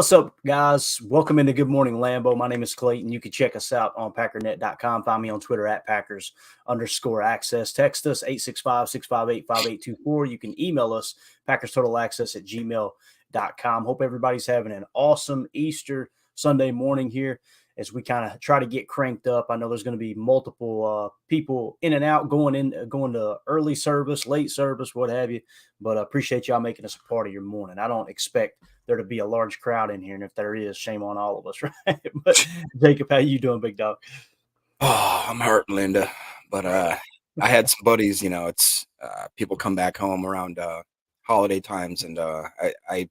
What's up, guys? Welcome into Good Morning Lambeau. My name is Clayton. You can check us out on packernet.com. Find me on Twitter at Packers_access. Text us 865-658-5824. You can email us PackersTotalAccess@gmail.com. Hope everybody's having an awesome Easter Sunday morning here as we kind of try to get cranked up. I know there's going to be multiple people in and out going to early service, late service, what have you. But I appreciate y'all making us a part of your morning. I don't expect there to be a large crowd in here, and if there is, shame on all of us, right? But Jacob, how you doing, big dog? Oh, I'm hurting, Linda. But I had some buddies. It's people come back home around holiday times, and I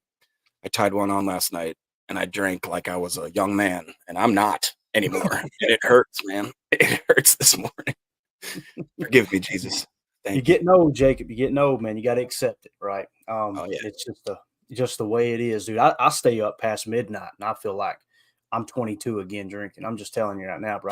tied one on last night, and I drank like I was a young man, and I'm not anymore. And it hurts, man. It hurts this morning. Forgive me, Jesus. You're Thank you. getting old, Jacob. You're getting old, man. You got to accept it, right? Oh yeah. It's just the way it is, dude. I stay up past midnight, and I feel like I'm 22 again drinking. I'm just telling you right now, bro.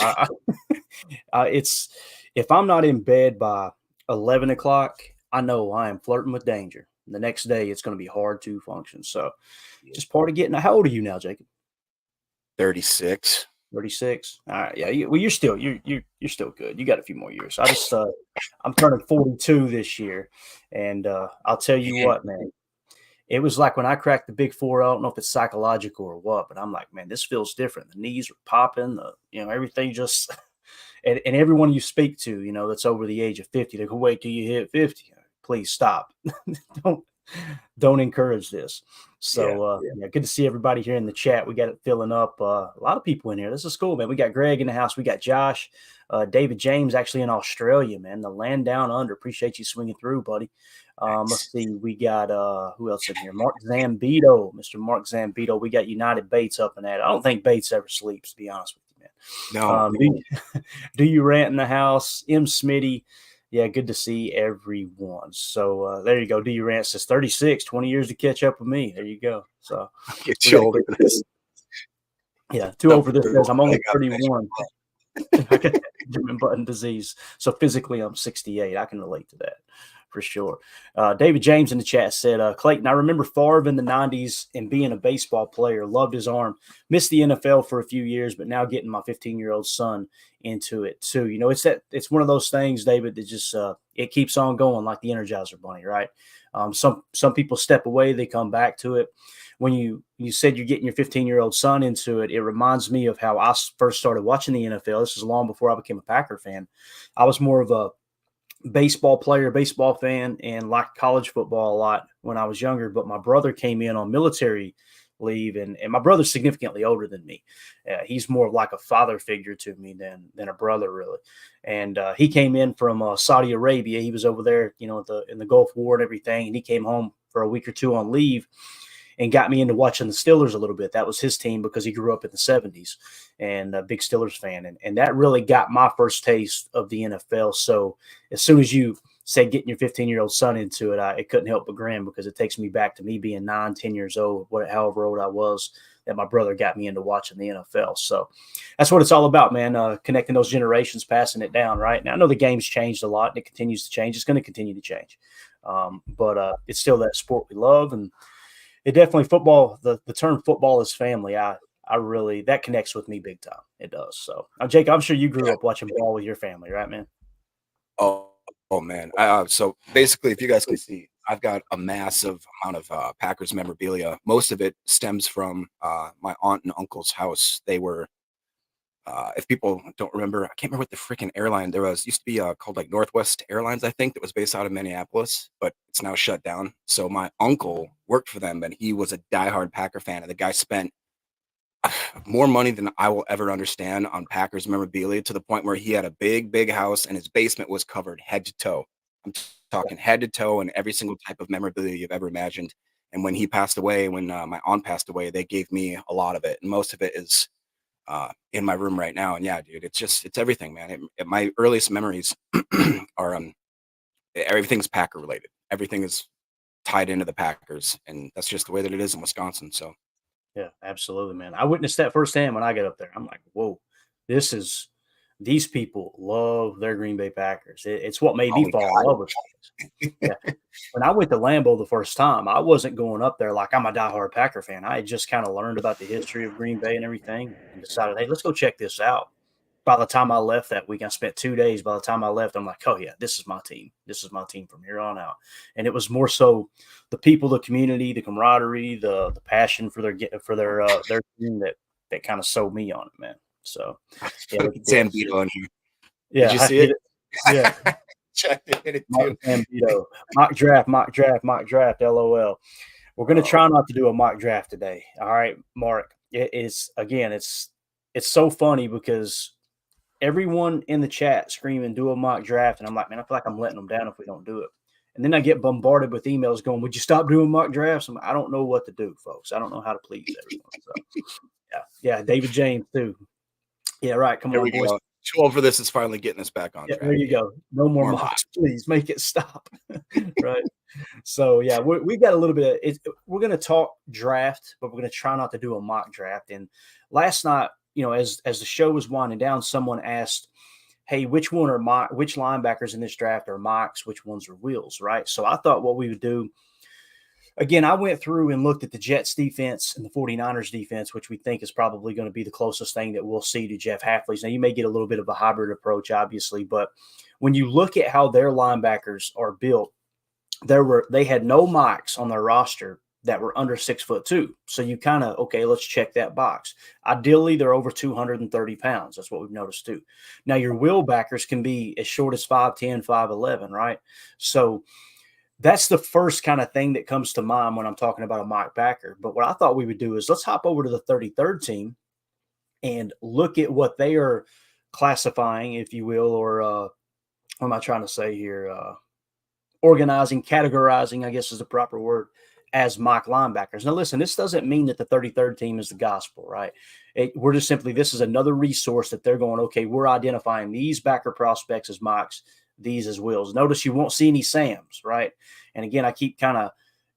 It's if I'm not in bed by 11 o'clock, I know I am flirting with danger. The next day, it's going to be hard to function. So, just part of getting. How old are you now, Jacob? 36. 36. All right, yeah. You're still still good. You got a few more years. I'm turning 42 this year, and I'll tell you what, man. It was like when I cracked the big 4. I don't know if it's psychological or what, but I'm like, man, this feels different. The knees are popping. Everything just and everyone you speak to, that's over the age of 50, they go, wait till you hit 50. Please stop. don't don't encourage this. So good to see everybody here in the chat. We got it filling up. A lot of people in here. This is cool, man. We got Greg in the house. We got Josh, David James actually in Australia, man. The land down under. Appreciate you swinging through, buddy. Let's see. We got who else in here? Mark Zambito, Mr. Mark Zambito. We got United Bates up in that. I don't think Bates ever sleeps, to be honest with you, man. No. Do you rant in the house? M. Smitty. Yeah, good to see everyone. So there you go. Do you rant says 36, 20 years to catch up with me. There you go. So Get you older than this. Yeah, too old for this. Says I'm only 31. I got Benjamin Button disease. So physically, I'm 68. I can relate to that for sure. David James in the chat said, Clayton, I remember Favre in the 90s and being a baseball player, loved his arm, missed the NFL for a few years, but now getting my 15-year-old son into it too. It's one of those things, David, that just it keeps on going like the Energizer Bunny, right? Some people step away, they come back to it. When you said you're getting your 15-year-old son into it, it reminds me of how I first started watching the NFL. This is long before I became a Packer fan. I was more of a baseball player, baseball fan, and liked college football a lot when I was younger. But my brother came in on military leave, and my brother's significantly older than me. He's more of like a father figure to me than a brother, really. And he came in from Saudi Arabia. He was over there, in the Gulf War and everything, and he came home for a week or two on leave and got me into watching the Steelers a little bit. That was his team because he grew up in the 70s and a big Steelers fan. And that really got my first taste of the NFL. So as soon as you said getting your 15-year-old son into it, it couldn't help but grin because it takes me back to me being 9, 10 years old, however old I was, that my brother got me into watching the NFL. So that's what it's all about, man, connecting those generations, passing it down, right? Now, I know the game's changed a lot and it continues to change. It's going to continue to change. But it's still that sport we love, and it definitely football. The term football is family. I really, that connects with me big time. It does. So, Jake, I'm sure you grew up watching ball with your family, right, man? Oh man. So basically, if you guys can see, I've got a massive amount of Packers memorabilia. Most of it stems from my aunt and uncle's house. They were, if people don't remember, I can't remember what the freaking airline there was. Used to be called like Northwest Airlines, I think, that was based out of Minneapolis, but it's now shut down. So my uncle worked for them, and he was a diehard Packer fan. And the guy spent more money than I will ever understand on Packers memorabilia, to the point where he had a big, big house and his basement was covered head to toe. I'm talking head to toe and every single type of memorabilia you've ever imagined. And when he passed away, when my aunt passed away, they gave me a lot of it. And most of it is in my room right now. And yeah, dude, it's everything, man. My earliest memories are everything's Packer related. Everything is tied into the Packers. And that's just the way that it is in Wisconsin. So Yeah, absolutely, man. I witnessed that firsthand when I got up there. I'm like, whoa, this is these people love their Green Bay Packers. It's what made Oh, me fall in love with things. Yeah. When I went to Lambeau the first time, I wasn't going up there like I'm a diehard Packer fan. I had just kind of learned about the history of Green Bay and everything and decided, hey, let's go check this out. By the time I left that week, I spent 2 days. By the time I left, I'm like, oh, yeah, this is my team. This is my team from here on out. And it was more so the people, the community, the camaraderie, the passion for their team that kind of sold me on it, man. So, yeah, look at Sam this. Beto on here. Yeah, Did you I see hit it? Yeah. Checked it Mark too. Zambito. Mock draft, LOL. We're going to try not to do a mock draft today. All right, Mark. It's so funny because everyone in the chat screaming, do a mock draft. And I'm like, man, I feel like I'm letting them down if we don't do it. And then I get bombarded with emails going, would you stop doing mock drafts? I don't know what to do, folks. I don't know how to please everyone. So, yeah. David James, too. Yeah, right. Come Here on, we boys. go. Too old for this is finally getting us back on track. There you go. No more mocks, please. Make it stop. Right. So, yeah, we got a little bit of it. We're going to talk draft, but we're going to try not to do a mock draft. And last night, as the show was winding down, someone asked, hey, which linebackers in this draft are mocks, which ones are wheels, right? So I thought what we would do, again, I went through and looked at the Jets defense and the 49ers defense, which we think is probably going to be the closest thing that we'll see to Jeff Hafley's. Now, you may get a little bit of a hybrid approach, obviously, but when you look at how their linebackers are built, they had no mocks on their roster that were under 6'2". So you kind of, okay, let's check that box. Ideally, they're over 230 pounds. That's what we've noticed too. Now, your wheel backers can be as short as 5'10", 5'11", right? So that's the first kind of thing that comes to mind when I'm talking about a mock backer. But what I thought we would do is let's hop over to the 33rd team and look at what they are classifying, if you will, or what am I trying to say here? Organizing, categorizing, I guess is the proper word, as mock linebackers. Now, listen, this doesn't mean that the 33rd team is the gospel, right? We're just simply, this is another resource that they're going, okay, we're identifying these backer prospects as mocks, these as wheels. Notice you won't see any Sams, right? And again, I keep kind of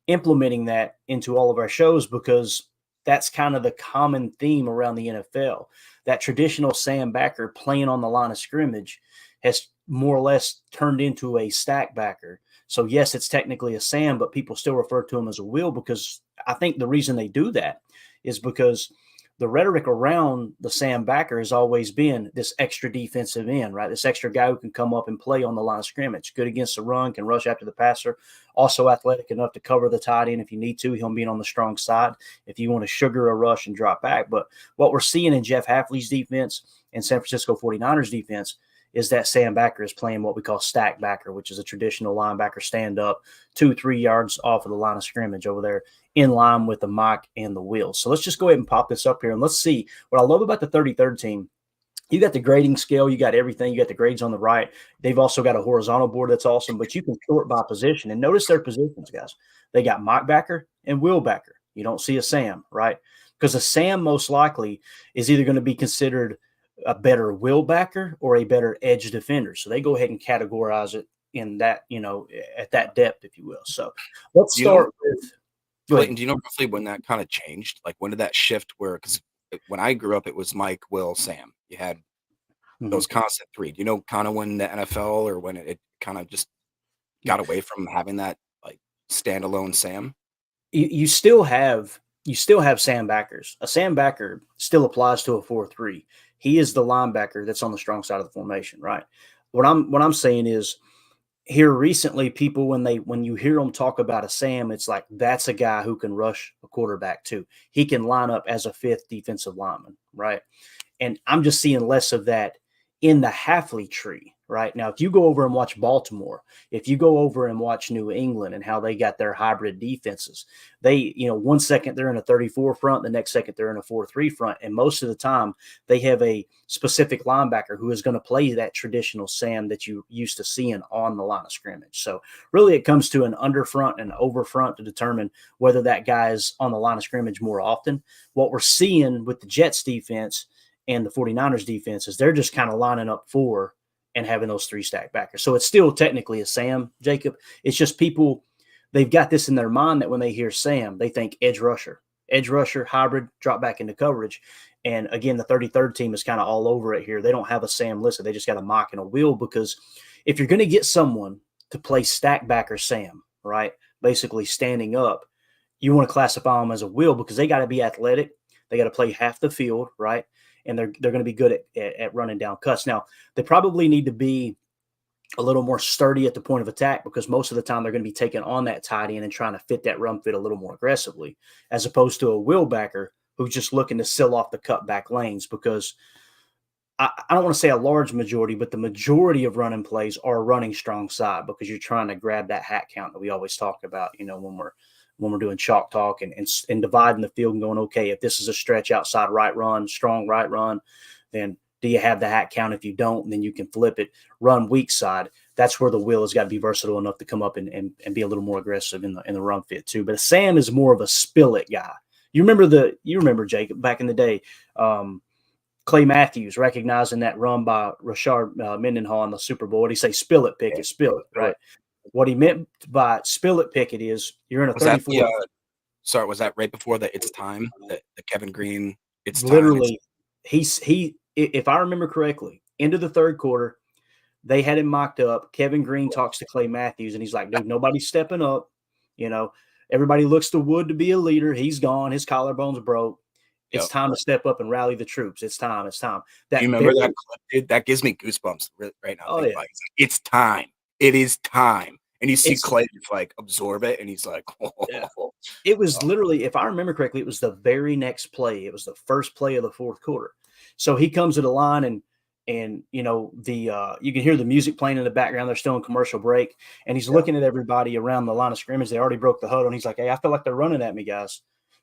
implementing that into all of our shows because that's kind of the common theme around the NFL. That traditional Sam backer playing on the line of scrimmage has more or less turned into a stack backer. So, yes, it's technically a Sam, but people still refer to him as a wheel because I think the reason they do that is because the rhetoric around the Sam backer has always been this extra defensive end, right? This extra guy who can come up and play on the line of scrimmage, good against the run, can rush after the passer, also athletic enough to cover the tight end if you need to, him being on the strong side if you want to sugar a rush and drop back. But what we're seeing in Jeff Hafley's defense and San Francisco 49ers defense is that Sam backer is playing what we call stack backer, which is a traditional linebacker stand up 2-3 yards off of the line of scrimmage over there in line with the mock and the wheels. So let's just go ahead and pop this up here and let's see. What I love about the 33rd team, you got the grading scale, you got everything, you got the grades on the right. They've also got a horizontal board that's awesome, but you can sort by position. And notice their positions, guys. They got mock backer and wheel backer. You don't see a Sam, right? Because a Sam most likely is either going to be considered a better wheel backer or a better edge defender. So they go ahead and categorize it in that, at that depth, if you will. So let's start with Clayton, do you know roughly when that kind of changed? Like when did that shift where, because when I grew up, it was Mike, Will, Sam. You had those constant three. Do you know kind of when the NFL or when it kind of just got away from having that like standalone Sam? You still have Sam backers. A Sam backer still applies to a 4-3. He is the linebacker that's on the strong side of the formation, right? What I'm saying is here recently, people when you hear them talk about a Sam, it's like that's a guy who can rush a quarterback too. He can line up as a fifth defensive lineman, right? And I'm just seeing less of that in the Hafley tree right now. If you go over and watch Baltimore, if you go over and watch New England and how they got their hybrid defenses, they, 1 second they're in a 34 front, the next second they're in a 4-3 front. And most of the time they have a specific linebacker who is going to play that traditional Sam that you used to seeing on the line of scrimmage. So really it comes to an under front and over front to determine whether that guy is on the line of scrimmage more often. What we're seeing with the Jets defense and the 49ers defense is they're just kind of lining up four and having those three stack backers. So it's still technically a Sam, Jacob. It's just people, they've got this in their mind that when they hear Sam, they think edge rusher. edge rusher, hybrid, drop back into coverage. And again, the 33rd team is kind of all over it here. They don't have a Sam listed. They just got a Mock and a Will, because if you're going to get someone to play stack back or Sam, right, basically standing up, you want to classify them as a Will because they got to be athletic. They got to play half the field, right? And they're going to be good at running down cuts. Now, they probably need to be a little more sturdy at the point of attack, because most of the time they're going to be taking on that tight end and trying to fit that run fit a little more aggressively, as opposed to a Will backer who's just looking to seal off the cut back lanes. Because I don't want to say a large majority, but the majority of running plays are running strong side, because you're trying to grab that hat count that we always talk about, when we're doing chalk talk and dividing the field and going, okay, if this is a stretch outside right run, strong right run, then do you have the hat count? If you don't, then you can flip it, run weak side. That's where the Will has got to be versatile enough to come up and be a little more aggressive in the run fit too. But Sam is more of a spill it guy. You remember Jacob back in the day, Clay Matthews recognizing that run by Rashard Mendenhall in the Super Bowl. He'd say, spill it, Pickett, spill it, right? What he meant by spill it, Pickett is you're in a 34. Sorry, was that right before the it's time, the Kevin Green, it's literally time? He if I remember correctly, into the third quarter, they had him mocked up. Kevin Green talks to Clay Matthews, and he's like, dude, nobody's stepping up. Everybody looks to Wood to be a leader. He's gone. His collarbone's broke. It's time to step up and rally the troops. It's time. It's time. Do you remember that clip, dude? That gives me goosebumps right now. Oh, yeah. It's time. It is time. And you see Clay just like absorb it, and he's like, oh. Yeah. It was literally, if I remember correctly, it was the very next play. It was the first play of the fourth quarter. So he comes to the line, and you can hear the music playing in the background. They're still in commercial break, and he's looking at everybody around the line of scrimmage. They already broke the huddle, and he's like, hey, I feel like they're running at me, guys.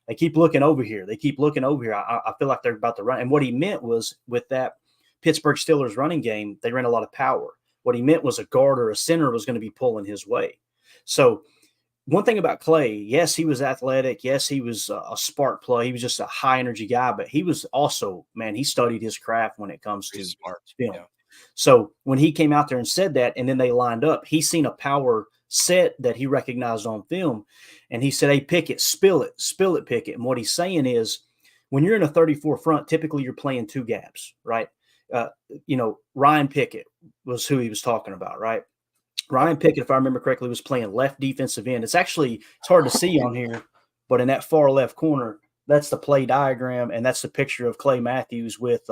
They keep looking over here. I feel like they're about to run. And what he meant was, with that Pittsburgh Steelers running game, they ran a lot of power. What he meant was a guard or a center was going to be pulling his way. So one thing about Clay, yes, he was athletic. Yes, he was a spark play. He was just a high energy guy, but he was also, man, he studied his craft when it comes to film. Yeah. So when he came out there and said that, and then they lined up, he seen a power set that he recognized on film, and he said, hey, Pickett, spill it, Pickett. And what he's saying is, when you're in a 34 front, typically you're playing two gaps, right? Ryan Pickett was who he was talking about, right? Ryan Pickett, if I remember correctly, was playing left defensive end. It's hard to see on here, but in that far left corner, that's the play diagram, and that's the picture of Clay Matthews with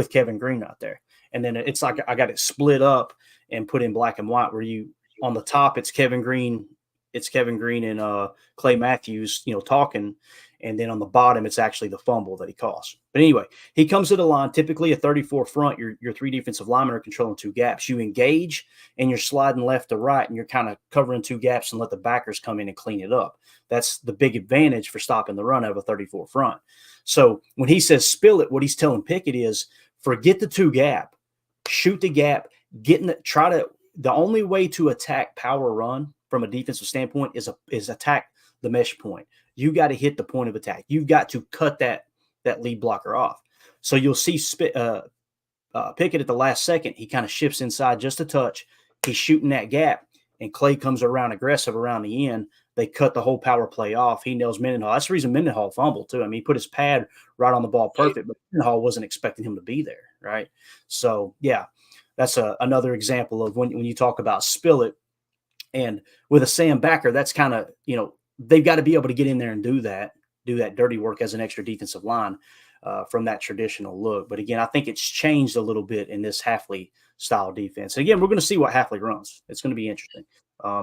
Kevin Green out there. And then it's like I got it split up and put in black and white, where you on the top it's Kevin Green and Clay Matthews, talking. And then on the bottom, it's actually the fumble that he caused. But anyway, he comes to the line, typically a 34 front. Your three defensive linemen are controlling two gaps. You engage, and you're sliding left to right, and you're kind of covering two gaps and let the backers come in and clean it up. That's the big advantage for stopping the run out of a 34 front. So when he says spill it, what he's telling Pickett is, forget the two gap, shoot the gap, the only way to attack power run from a defensive standpoint is attack the mesh point. You got to hit the point of attack. You've got to cut that lead blocker off. So you'll see Pickett at the last second. He kind of shifts inside just a touch. He's shooting that gap, and Clay comes around aggressive around the end. They cut the whole power play off. He nails Mendenhall. That's the reason Mendenhall fumbled too. I mean, he put his pad right on the ball perfect, but Mendenhall wasn't expecting him to be there, right? So, yeah, that's another example of when you talk about spill it. And with a Sam backer, that's kind of, they've got to be able to get in there and do that dirty work as an extra defensive line from that traditional look. But again, I think it's changed a little bit in this Hafley style defense. And again, we're going to see what Hafley runs. It's going to be interesting.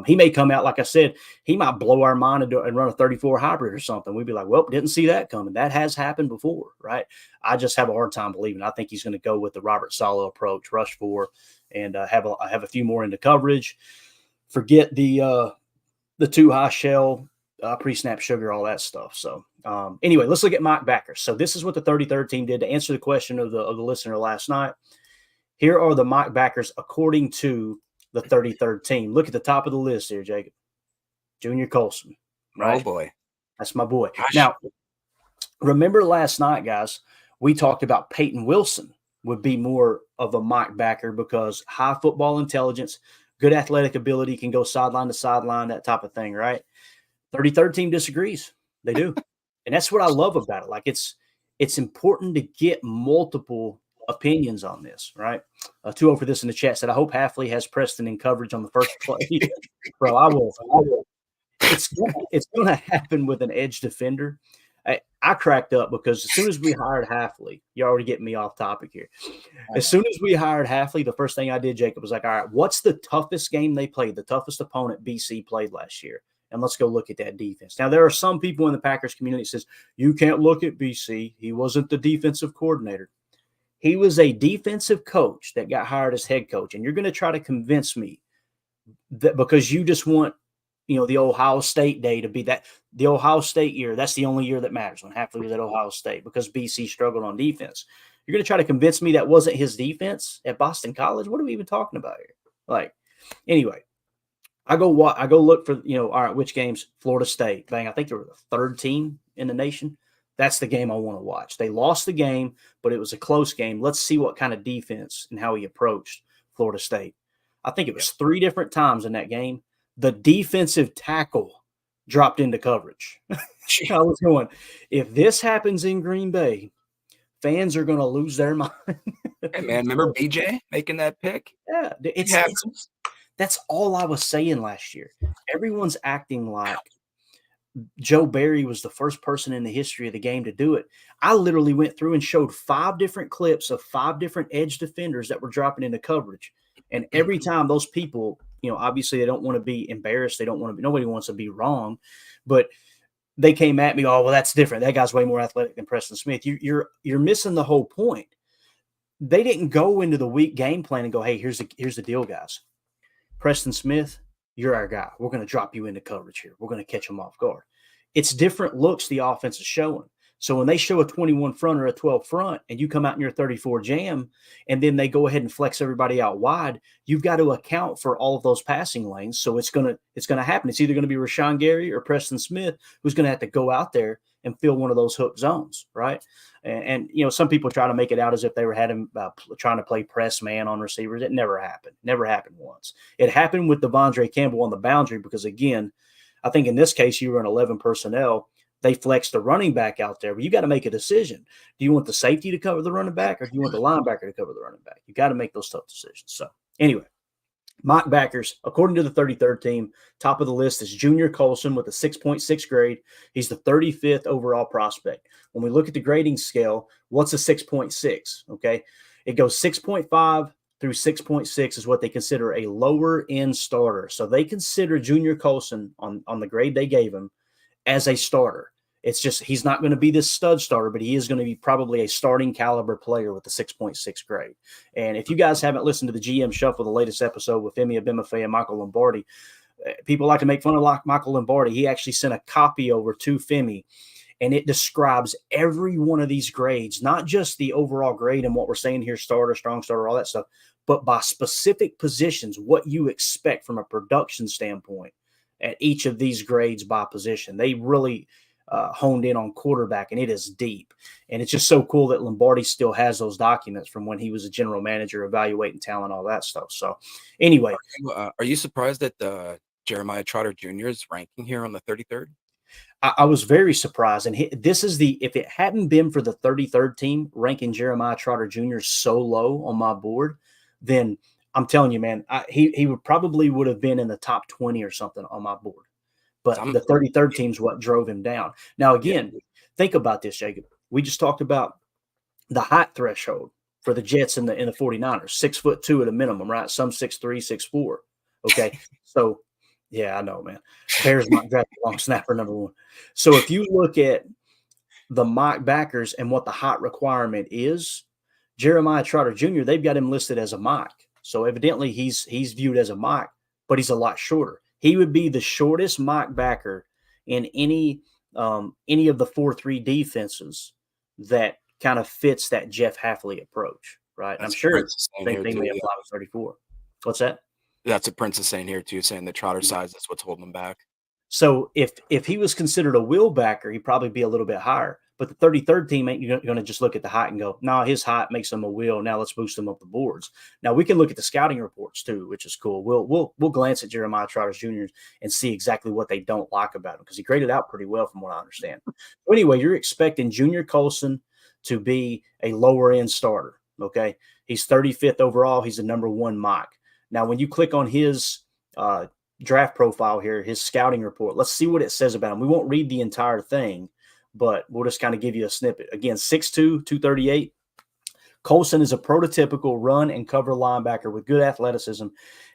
He may come out, like I said, he might blow our mind and run a 34 hybrid or something. We'd be like, well, didn't see that coming. That has happened before, right? I just have a hard time believing. I think he's going to go with the Robert Saleh approach, rush for, and have a few more into coverage. Forget the two high shell, pre-snap sugar, all that stuff. So anyway, let's look at mock backers. So this is what the 33rd team did to answer the question of the listener last night. Here are the mock backers according to the 33rd team. Look at the top of the list here, Jacob. Junior Colson. Right? Oh, boy. That's my boy. Gosh. Now, remember last night, guys, we talked about Peyton Wilson would be more of a mock backer because high football intelligence, good athletic ability, can go sideline to sideline, that type of thing, right? 33rd team disagrees. They do. And that's what I love about it. Like it's important to get multiple opinions on this, right? 2-0 for this in the chat said, I hope Halfley has Preston in coverage on the first play. Bro, I will. It's gonna happen with an edge defender. I cracked up because as soon as we hired Halfley, you're already getting me off topic here. As soon as we hired Halfley, the first thing I did, Jacob, was like, all right, what's the toughest game they played, the toughest opponent BC played last year? And let's go look at that defense. Now, there are some people in the Packers community that says, you can't look at BC. He wasn't the defensive coordinator. He was a defensive coach that got hired as head coach. And you're going to try to convince me that because you just want, the Ohio State day to be that the Ohio State year, that's the only year that matters when Halfley was at Ohio State because BC struggled on defense. You're going to try to convince me that wasn't his defense at Boston College? What are we even talking about here? Like, anyway, I go look for, all right, which games? Florida State. Bang, I think they were the third team in the nation. That's the game I want to watch. They lost the game, but it was a close game. Let's see what kind of defense and how he approached Florida State. I think it was 3 different times in that game. The defensive tackle dropped into coverage. I was going, if this happens in Green Bay, fans are going to lose their mind. Hey, man, remember BJ making that pick? Yeah, that's all I was saying last year. Everyone's acting like Joe Barry was the first person in the history of the game to do it. I literally went through and showed 5 different clips of 5 different edge defenders that were dropping into coverage. And every time those people, obviously they don't want to be embarrassed. They don't want to be, nobody wants to be wrong, but they came at me. Oh, well, that's different. That guy's way more athletic than Preston Smith. You're missing the whole point. They didn't go into the week game plan and go, hey, here's the deal, guys. Preston Smith, you're our guy. We're going to drop you into coverage here. We're going to catch him off guard. It's different looks the offense is showing. So when they show a 21 front or a 12 front and you come out in your 34 jam and then they go ahead and flex everybody out wide, you've got to account for all of those passing lanes. So it's going to happen. It's either going to be Rashawn Gary or Preston Smith who's going to have to go out there and fill one of those hook zones, right? And some people try to make it out as if they were trying to play press man on receivers. It never happened. Never happened once. It happened with Devondre Campbell on the boundary because, again, I think in this case you were in 11 personnel. They flexed the running back out there, but you got to make a decision. Do you want the safety to cover the running back or do you want the linebacker to cover the running back? You got to make those tough decisions. So anyway, mock backers, according to the 33rd team, top of the list is Junior Colson with a 6.6 grade. He's the 35th overall prospect. When we look at the grading scale, what's a 6.6? Okay. It goes 6.5 through 6.6 is what they consider a lower end starter. So they consider Junior Colson on the grade they gave him as a starter. It's just he's not going to be this stud starter, but he is going to be probably a starting caliber player with the 6.6 grade. And if you guys haven't listened to the GM Shuffle, the latest episode with Femi Abimafe and Michael Lombardi, people like to make fun of Michael Lombardi. He actually sent a copy over to Femi, and it describes every one of these grades, not just the overall grade and what we're saying here, starter, strong starter, all that stuff, but by specific positions, what you expect from a production standpoint at each of these grades by position. They really honed in on quarterback, and it is deep. And it's just so cool that Lombardi still has those documents from when he was a general manager, evaluating talent, all that stuff. So anyway. Are you surprised that Jeremiah Trotter Jr. is ranking here on the 33rd? I was very surprised. And this is if it hadn't been for the 33rd team ranking Jeremiah Trotter Jr. so low on my board, then I'm telling you, man, he would have been in the top 20 or something on my board. But the 33rd team's what drove him down. Now, again, think about this, Jacob. We just talked about the height threshold for the Jets and the 49ers, 6'2" at a minimum, right? Some 6'3", 6'4". Okay. So, yeah, I know, man. Bears might draft a long snapper, number 1. So if you look at the mock backers and what the height requirement is, Jeremiah Trotter Jr., they've got him listed as a mock. So evidently he's viewed as a mock, but he's a lot shorter. He would be the shortest mock backer in any of the 4-3 defenses that kind of fits that Jeff Halfley approach, right? I'm sure they may apply with 34. What's that? That's a Prince is saying here too, saying the Trotter size is what's holding him back. So if he was considered a will backer, he'd probably be a little bit higher. But the 33rd team ain't going to just look at the height and go, no, his height makes him a wheel. Now let's boost him up the boards. Now we can look at the scouting reports too, which is cool. We'll glance at Jeremiah Trotter Jr. and see exactly what they don't like about him, because he graded out pretty well from what I understand. So anyway, you're expecting Junior Colson to be a lower end starter. Okay. He's 35th overall. He's the number 1 mock. Now, when you click on his draft profile here, his scouting report, let's see what it says about him. We won't read the entire thing, but we'll just kind of give you a snippet. Again, 6'2", 238. Colson is a prototypical run and cover linebacker with good athleticism.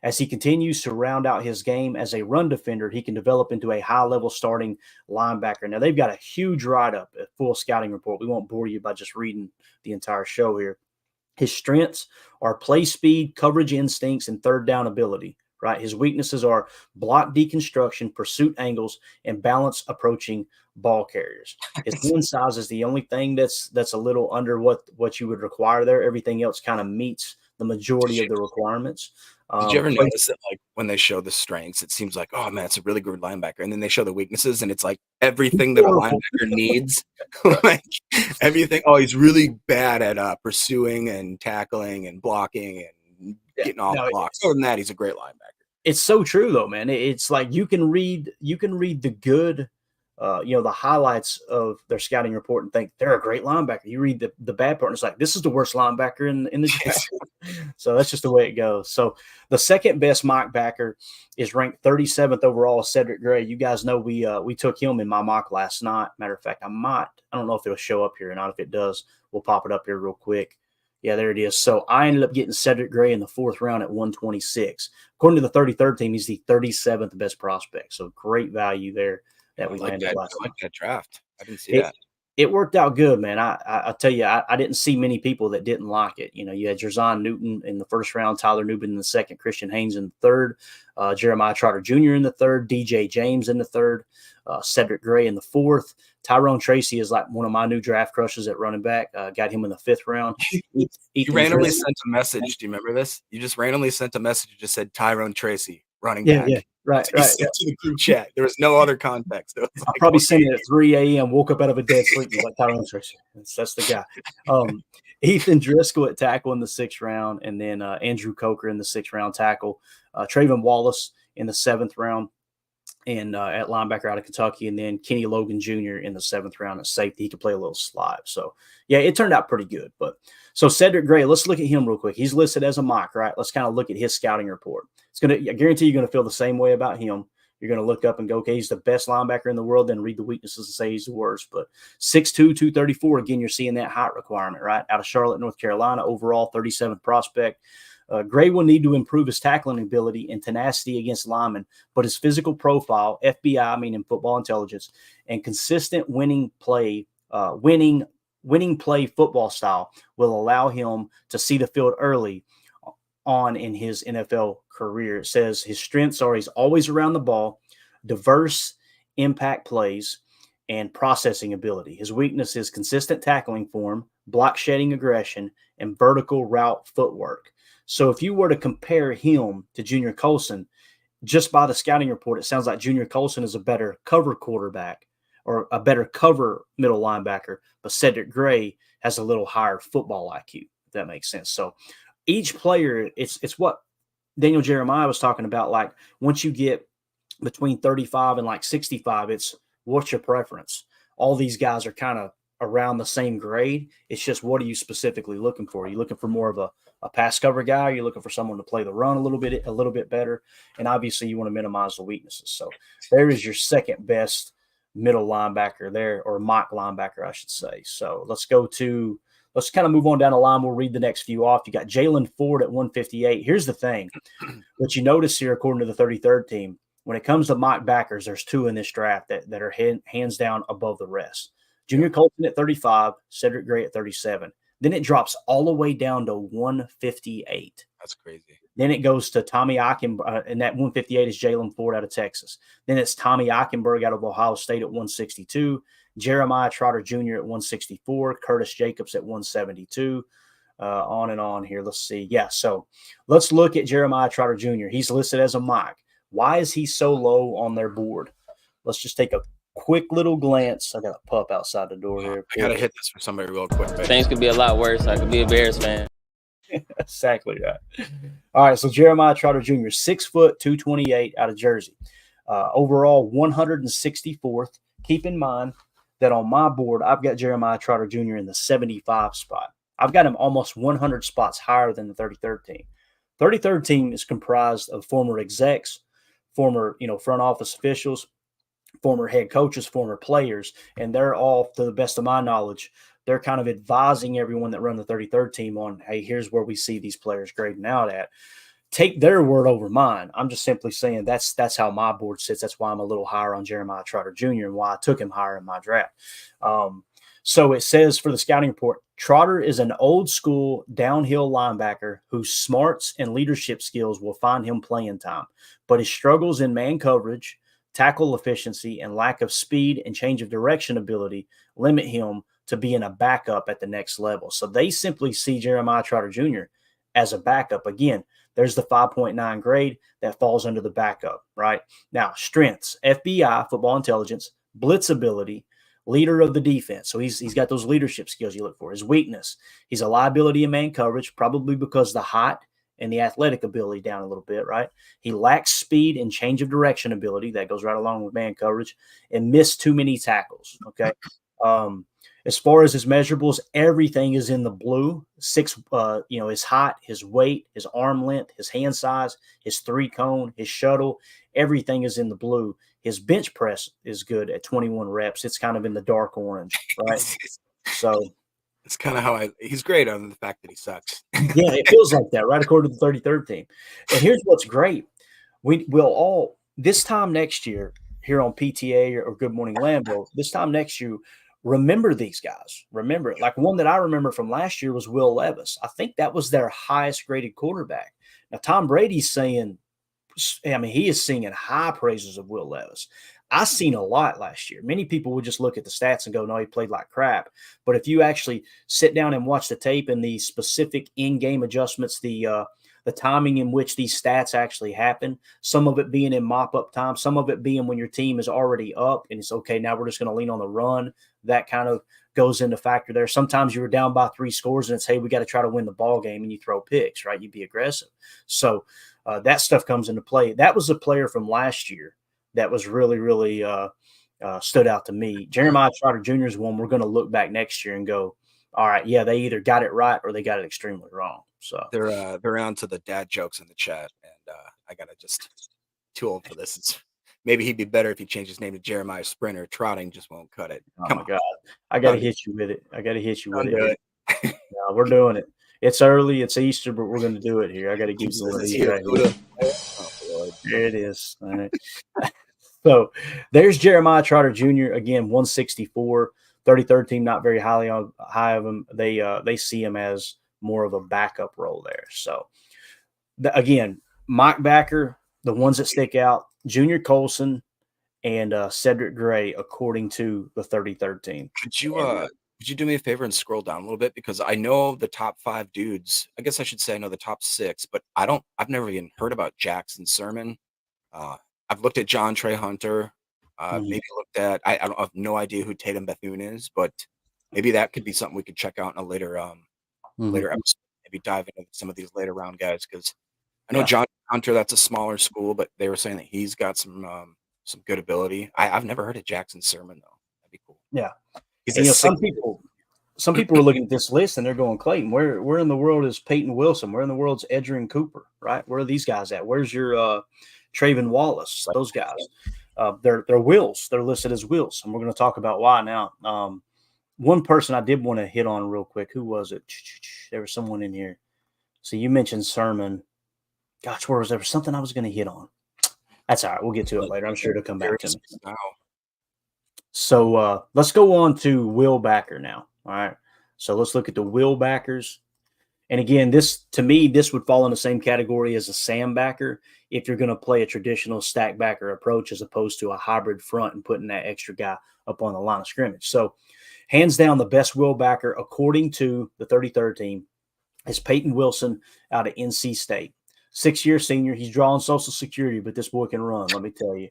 As he continues to round out his game as a run defender, he can develop into a high-level starting linebacker. Now, they've got a huge write-up, a full scouting report. We won't bore you by just reading the entire show here. His strengths are play speed, coverage instincts, and third down ability. Right. His weaknesses are block deconstruction, pursuit angles, and balance approaching ball carriers. His hand size is the only thing that's a little under what you would require there. Everything else kind of meets the majority of the requirements. Did you ever notice that, like, when they show the strengths, it seems like, oh man, it's a really good linebacker, and then they show the weaknesses, and it's like everything that a linebacker needs, like everything. Oh, he's really bad at pursuing and tackling and blocking and getting off blocks. Other than that, he's a great linebacker. It's so true though, man. It's like you can read the good, the highlights of their scouting report and think they're a great linebacker. You read the bad part and it's like, this is the worst linebacker in the draft. So that's just the way it goes. So the second best mock backer is ranked 37th overall, Cedric Gray. You guys know we took him in my mock last night. Matter of fact, I don't know if it'll show up here or not. If it does, we'll pop it up here real quick. Yeah, there it is. So I ended up getting Cedric Gray in the 4th round at 126. According to the 33rd team, he's the 37th best prospect. So great value there that we landed last night. I like that draft. I didn't see that. It worked out good, man. I tell you, I didn't see many people that didn't like it. You know, you had Jerzon Newton in the 1st round, Tyler Nubin in the 2nd, Christian Haynes in the 3rd, Jeremiah Trotter Jr. in the 3rd, DJ James in the 3rd, Cedric Gray in the 4th. Tyrone Tracy is like one of my new draft crushes at running back. Got him in the 5th round. You randomly sent a message. Do you remember this? You just randomly sent a message that just said Tyrone Tracy, running back. Yeah. Right. To the group chat. There was no other context. I probably sent it at 3 a.m., woke up out of a dead sleep. Like Tyrone Tracy. That's the guy. Ethan Driscoll at tackle in the 6th round, and then Andrew Coker in the 6th round tackle. Trayvon Wallace in the 7th round, and at linebacker out of Kentucky, and then Kenny Logan Jr. in the 7th round at safety. He could play a little slide. So, yeah, it turned out pretty good. But so Cedric Gray, let's look at him real quick. He's listed as a mock, right? Let's kind of look at his scouting report. I guarantee you're going to feel the same way about him. You're going to look up and go, okay, he's the best linebacker in the world, then read the weaknesses and say he's the worst. But 6'2", 234, again, you're seeing that height requirement, right? Out of Charlotte, North Carolina, overall 37th prospect. Gray will need to improve his tackling ability and tenacity against linemen, but his physical profile, FBI, meaning football intelligence, and consistent winning play football style will allow him to see the field early on in his NFL career. It says his strengths are he's always around the ball, diverse impact plays, and processing ability. His weakness is consistent tackling form, block shedding aggression, and vertical route footwork. So if you were to compare him to Junior Colson, just by the scouting report, it sounds like Junior Colson is a better cover quarterback or a better cover middle linebacker, but Cedric Gray has a little higher football IQ, if that makes sense. So each player, it's what Daniel Jeremiah was talking about. Like once you get between 35 and like 65, it's what's your preference? All these guys are kind of around the same grade. It's just, what are you specifically looking for? Are you looking for more of a pass cover guy? Are you looking for someone to play the run a little bit better? And obviously you want to minimize the weaknesses. So there is your second best middle linebacker there, or mock linebacker, I should say. So let's kind of move on down the line. We'll read the next few off. You got Jalen Ford at 158. Here's the thing. What you notice here, according to the 33rd team, when it comes to mock backers, there's 2 in this draft that are hands down above the rest. Junior Colson at 35, Cedric Gray at 37. Then it drops all the way down to 158. That's crazy. Then it goes to Tommy Eichenberg, and that 158 is Jalen Ford out of Texas. Then it's Tommy Eichenberg out of Ohio State at 162. Jeremiah Trotter Jr. at 164, Curtis Jacobs at 172, on and on here. Let's see. Yeah, so let's look at Jeremiah Trotter Jr. He's listed as a mock. Why is he so low on their board? Let's just take a quick little glance. I got a pup outside the door here. I got to hit this for somebody real quick. Things could be a lot worse. I could be a Bears fan. Exactly right. All right, so Jeremiah Trotter Jr., 6 foot, 228 out of Jersey. Overall, 164th. Keep in mind that on my board, I've got Jeremiah Trotter Jr. in the 75 spot. I've got him almost 100 spots higher than the 33rd team. 33rd team is comprised of former execs, former front office officials, former head coaches, former players, and they're all, to the best of my knowledge, they're kind of advising everyone that run the 33rd team on, hey, here's where we see these players grading out at. Take their word over mine. I'm just simply saying that's how my board sits. That's why I'm a little higher on Jeremiah Trotter Jr. and why I took him higher in my draft. So it says for the scouting report, Trotter is an old school downhill linebacker whose smarts and leadership skills will find him playing time, but his struggles in man coverage, tackle efficiency, and lack of speed and change of direction ability limit him to being a backup at the next level. So they simply see Jeremiah Trotter Jr. as a backup. Again, there's the 5.9 grade that falls under the backup, right? Now, strengths, FBI, football intelligence, blitz ability, leader of the defense. So he's got those leadership skills you look for. His weakness, he's a liability in man coverage, probably because the height and the athletic ability down a little bit, right? He lacks speed and change of direction ability. That goes right along with man coverage, and missed too many tackles, okay? As far as his measurables, everything is in the blue. His height, his weight, his arm length, his hand size, his 3-cone, his shuttle, everything is in the blue. His bench press is good at 21 reps. It's kind of in the dark orange, right? So it's kind of how he's great on the fact that he sucks. Yeah, it feels like that, right? According to the 33rd team. And here's what's great. We'll all, this time next year, here on PTA or Good Morning Lambeau, this time next year, remember these guys. Remember it. Like one that I remember from last year was Will Levis. I think that was their highest graded quarterback. Now, Tom Brady's saying, he is singing high praises of Will Levis. I seen a lot last year. Many people would just look at the stats and go, no, he played like crap. But if you actually sit down and watch the tape and the specific in-game adjustments, the timing in which these stats actually happen, some of it being in mop-up time, some of it being when your team is already up and it's okay, now we're just going to lean on the run. That kind of goes into factor there. Sometimes you were down by 3 scores and it's, hey, we got to try to win the ball game, and you throw picks, right? You be aggressive. So that stuff comes into play. That was a player from last year that was really, really stood out to me. Jeremiah Trotter Jr. is one we're going to look back next year and go, all right, yeah, they either got it right or they got it extremely wrong. So they're on to the dad jokes in the chat, and I gotta just too old for this. Maybe he'd be better if he changed his name to Jeremiah Sprinter. Trotting just won't cut it. Oh my God, I got to hit you with it. Do it. No, we're doing it. It's early. It's Easter, but we're going to do it here. I got to give you one of these right here. Oh, there it is. All right. So there's Jeremiah Trotter Jr. Again, 164. 33rd team, not very high of him. They see him as more of a backup role there. So again, Mike Backer, the ones that stick out, Junior Colson and Cedric Gray, according to the 33rd team. Could you do me a favor and scroll down a little bit, because I know the top 5 dudes. I guess I should say I know the top 6, but I've never even heard about Jackson Sermon. I've looked at John Trey Hunter. Maybe looked at I have no idea who Tatum Bethune is, but maybe that could be something we could check out in a later episode. Maybe dive into some of these later round guys, because I know John Hunter, that's a smaller school, but they were saying that he's got some good ability. I've never heard of Jackson Sermon though. That'd be cool. Yeah, some people are looking at this list and they're going, Clayton, where in the world is Peyton Wilson? Where in the world's Edgerrin Cooper? Right? Where are these guys at? Where's your Traven Wallace? Those guys. They're Wills. They're listed as Wills, and we're going to talk about why now. One person I did want to hit on real quick. Who was it? There was someone in here. So you mentioned Sermon. Gosh, where was there? Something I was going to hit on. That's all right. We'll get to it later. I'm sure it'll come back to me. So let's go on to Will Backer now. All right. So let's look at the Will Backers. And again, this would fall in the same category as a Sam Backer if you're going to play a traditional stack backer approach as opposed to a hybrid front and putting that extra guy up on the line of scrimmage. So hands down, the best Will Backer, according to the 33rd team, is Peyton Wilson out of NC State. 6-year senior. He's drawing Social Security, but this boy can run, let me tell you.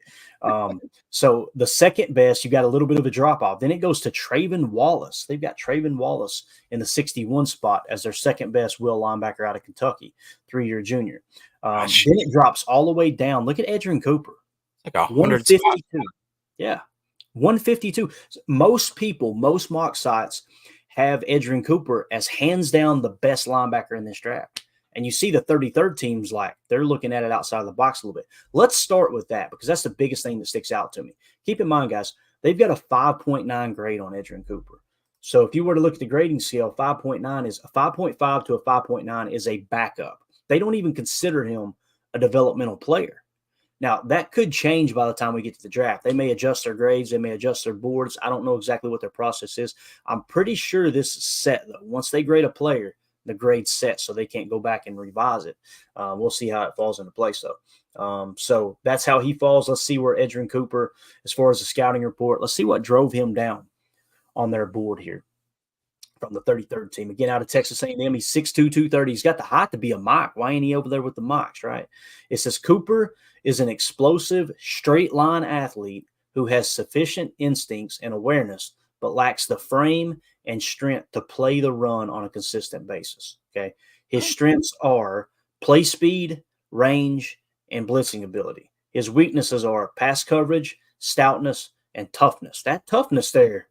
So the second best, you got a little bit of a drop off. Then it goes to Trayvon Wallace. They've got Trayvon Wallace in the 61 spot as their second best will linebacker out of Kentucky, 3-year junior. Then it drops all the way down. Look at Edgerrin Cooper. Like 152. Yeah. 152. Most people, most mock sites have Edgerrin Cooper as hands down the best linebacker in this draft. And you see the 33rd teams, like, they're looking at it outside of the box a little bit. Let's start with that because that's the biggest thing that sticks out to me. Keep in mind, guys, they've got a 5.9 grade on Edgerrin Cooper. So if you were to look at the grading scale, 5.9 is a 5.5 to a 5.9 is a backup. They don't even consider him a developmental player. Now, that could change by the time we get to the draft. They may adjust their grades. They may adjust their boards. I don't know exactly what their process is. I'm pretty sure this is set, though. Once they grade a player, the grade's set, so they can't go back and revise it. We'll see how it falls into place, though. So that's how he falls. Let's see where Edgerrin Cooper, as far as the scouting report, let's see what drove him down on their board here from the 33rd team. Again, out of Texas A&M, he's 6'2", 230. He's got the height to be a mock. Why ain't he over there with the mocks, right? It says Cooper is an explosive, straight-line athlete who has sufficient instincts and awareness but lacks the frame and strength to play the run on a consistent basis, okay? His strengths are play speed, range, and blitzing ability. His weaknesses are pass coverage, stoutness, and toughness. That toughness there,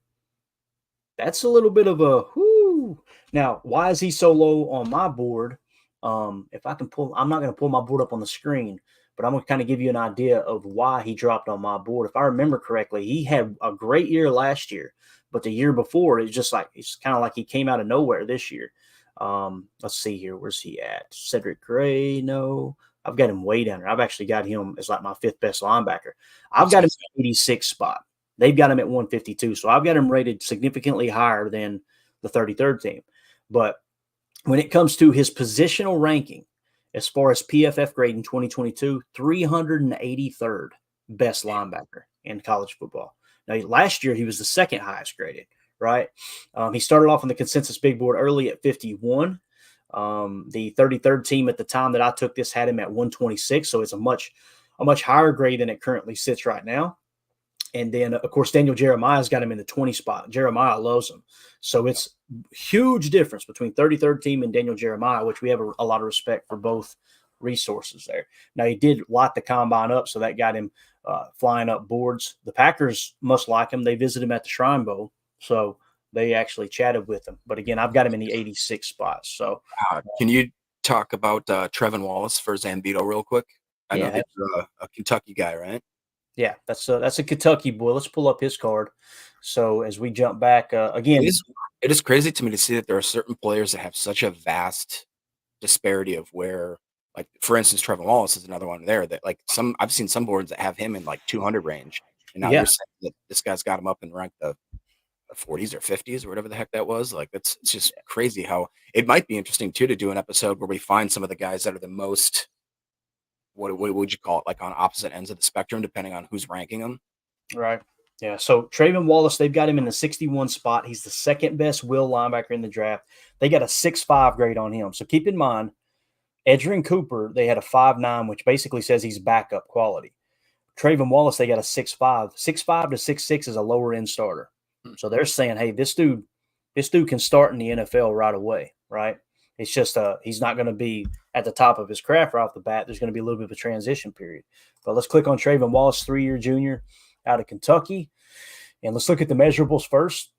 that's a little bit of a whoo. Now, why is he so low on my board? If I can pull, I'm not going to pull my board up on the screen, but I'm going to kind of give you an idea of why he dropped on my board. If I remember correctly, he had a great year last year, but the year before, it's kind of like he came out of nowhere this year. Let's see here. Where's he at? Cedric Gray? No, I've got him way down there. I've actually got him as like my 5th best linebacker. I've got him at 86 spot. They've got him at 152. So I've got him rated significantly higher than the 33rd team. But when it comes to his positional ranking, as far as PFF grade in 2022, 383rd best linebacker in college football. Now, last year, he was the 2nd highest graded, right? He started off on the consensus big board early at 51. The 33rd team at the time that I took this had him at 126, so it's a much higher grade than it currently sits right now. And then, of course, Daniel Jeremiah's got him in the 20 spot. Jeremiah loves him. So it's huge difference between 33rd team and Daniel Jeremiah, which we have a lot of respect for both resources there. Now, he did light the combine up, so that got him flying up boards. The Packers must like him. They visited him at the Shrine Bowl, so they actually chatted with him. But, again, I've got him in the 86 spot. So, can you talk about Trayvon Wallace for Zambito real quick? I know you're a Kentucky guy, right? Yeah, that's a Kentucky boy. Let's pull up his card. So as we jump back again, it is crazy to me to see that there are certain players that have such a vast disparity of where, like, for instance, Trayvon Wallace is another one there that, like, I've seen some boards that have him in like 200 range, and now you're saying that this guy's got him up in rank the 40s or 50s or whatever the heck that was. Like, it's just crazy how it might be interesting too to do an episode where we find some of the guys that are the most. What would you call it? Like on opposite ends of the spectrum, depending on who's ranking them. Right. Yeah. So Trayvon Wallace, they've got him in the 61 spot. He's the 2nd best will linebacker in the draft. They got a 6.5 grade on him. So keep in mind, Edgerrin Cooper, they had a 5.9, which basically says he's backup quality. Trayvon Wallace, they got a 6.5. 6.5 to 6.6 is a lower end starter. So they're saying, hey, this dude can start in the NFL right away. Right. It's just he's not going to be at the top of his craft right off the bat. There's going to be a little bit of a transition period. But let's click on Trayvon Wallace, 3-year junior out of Kentucky. And let's look at the measurables first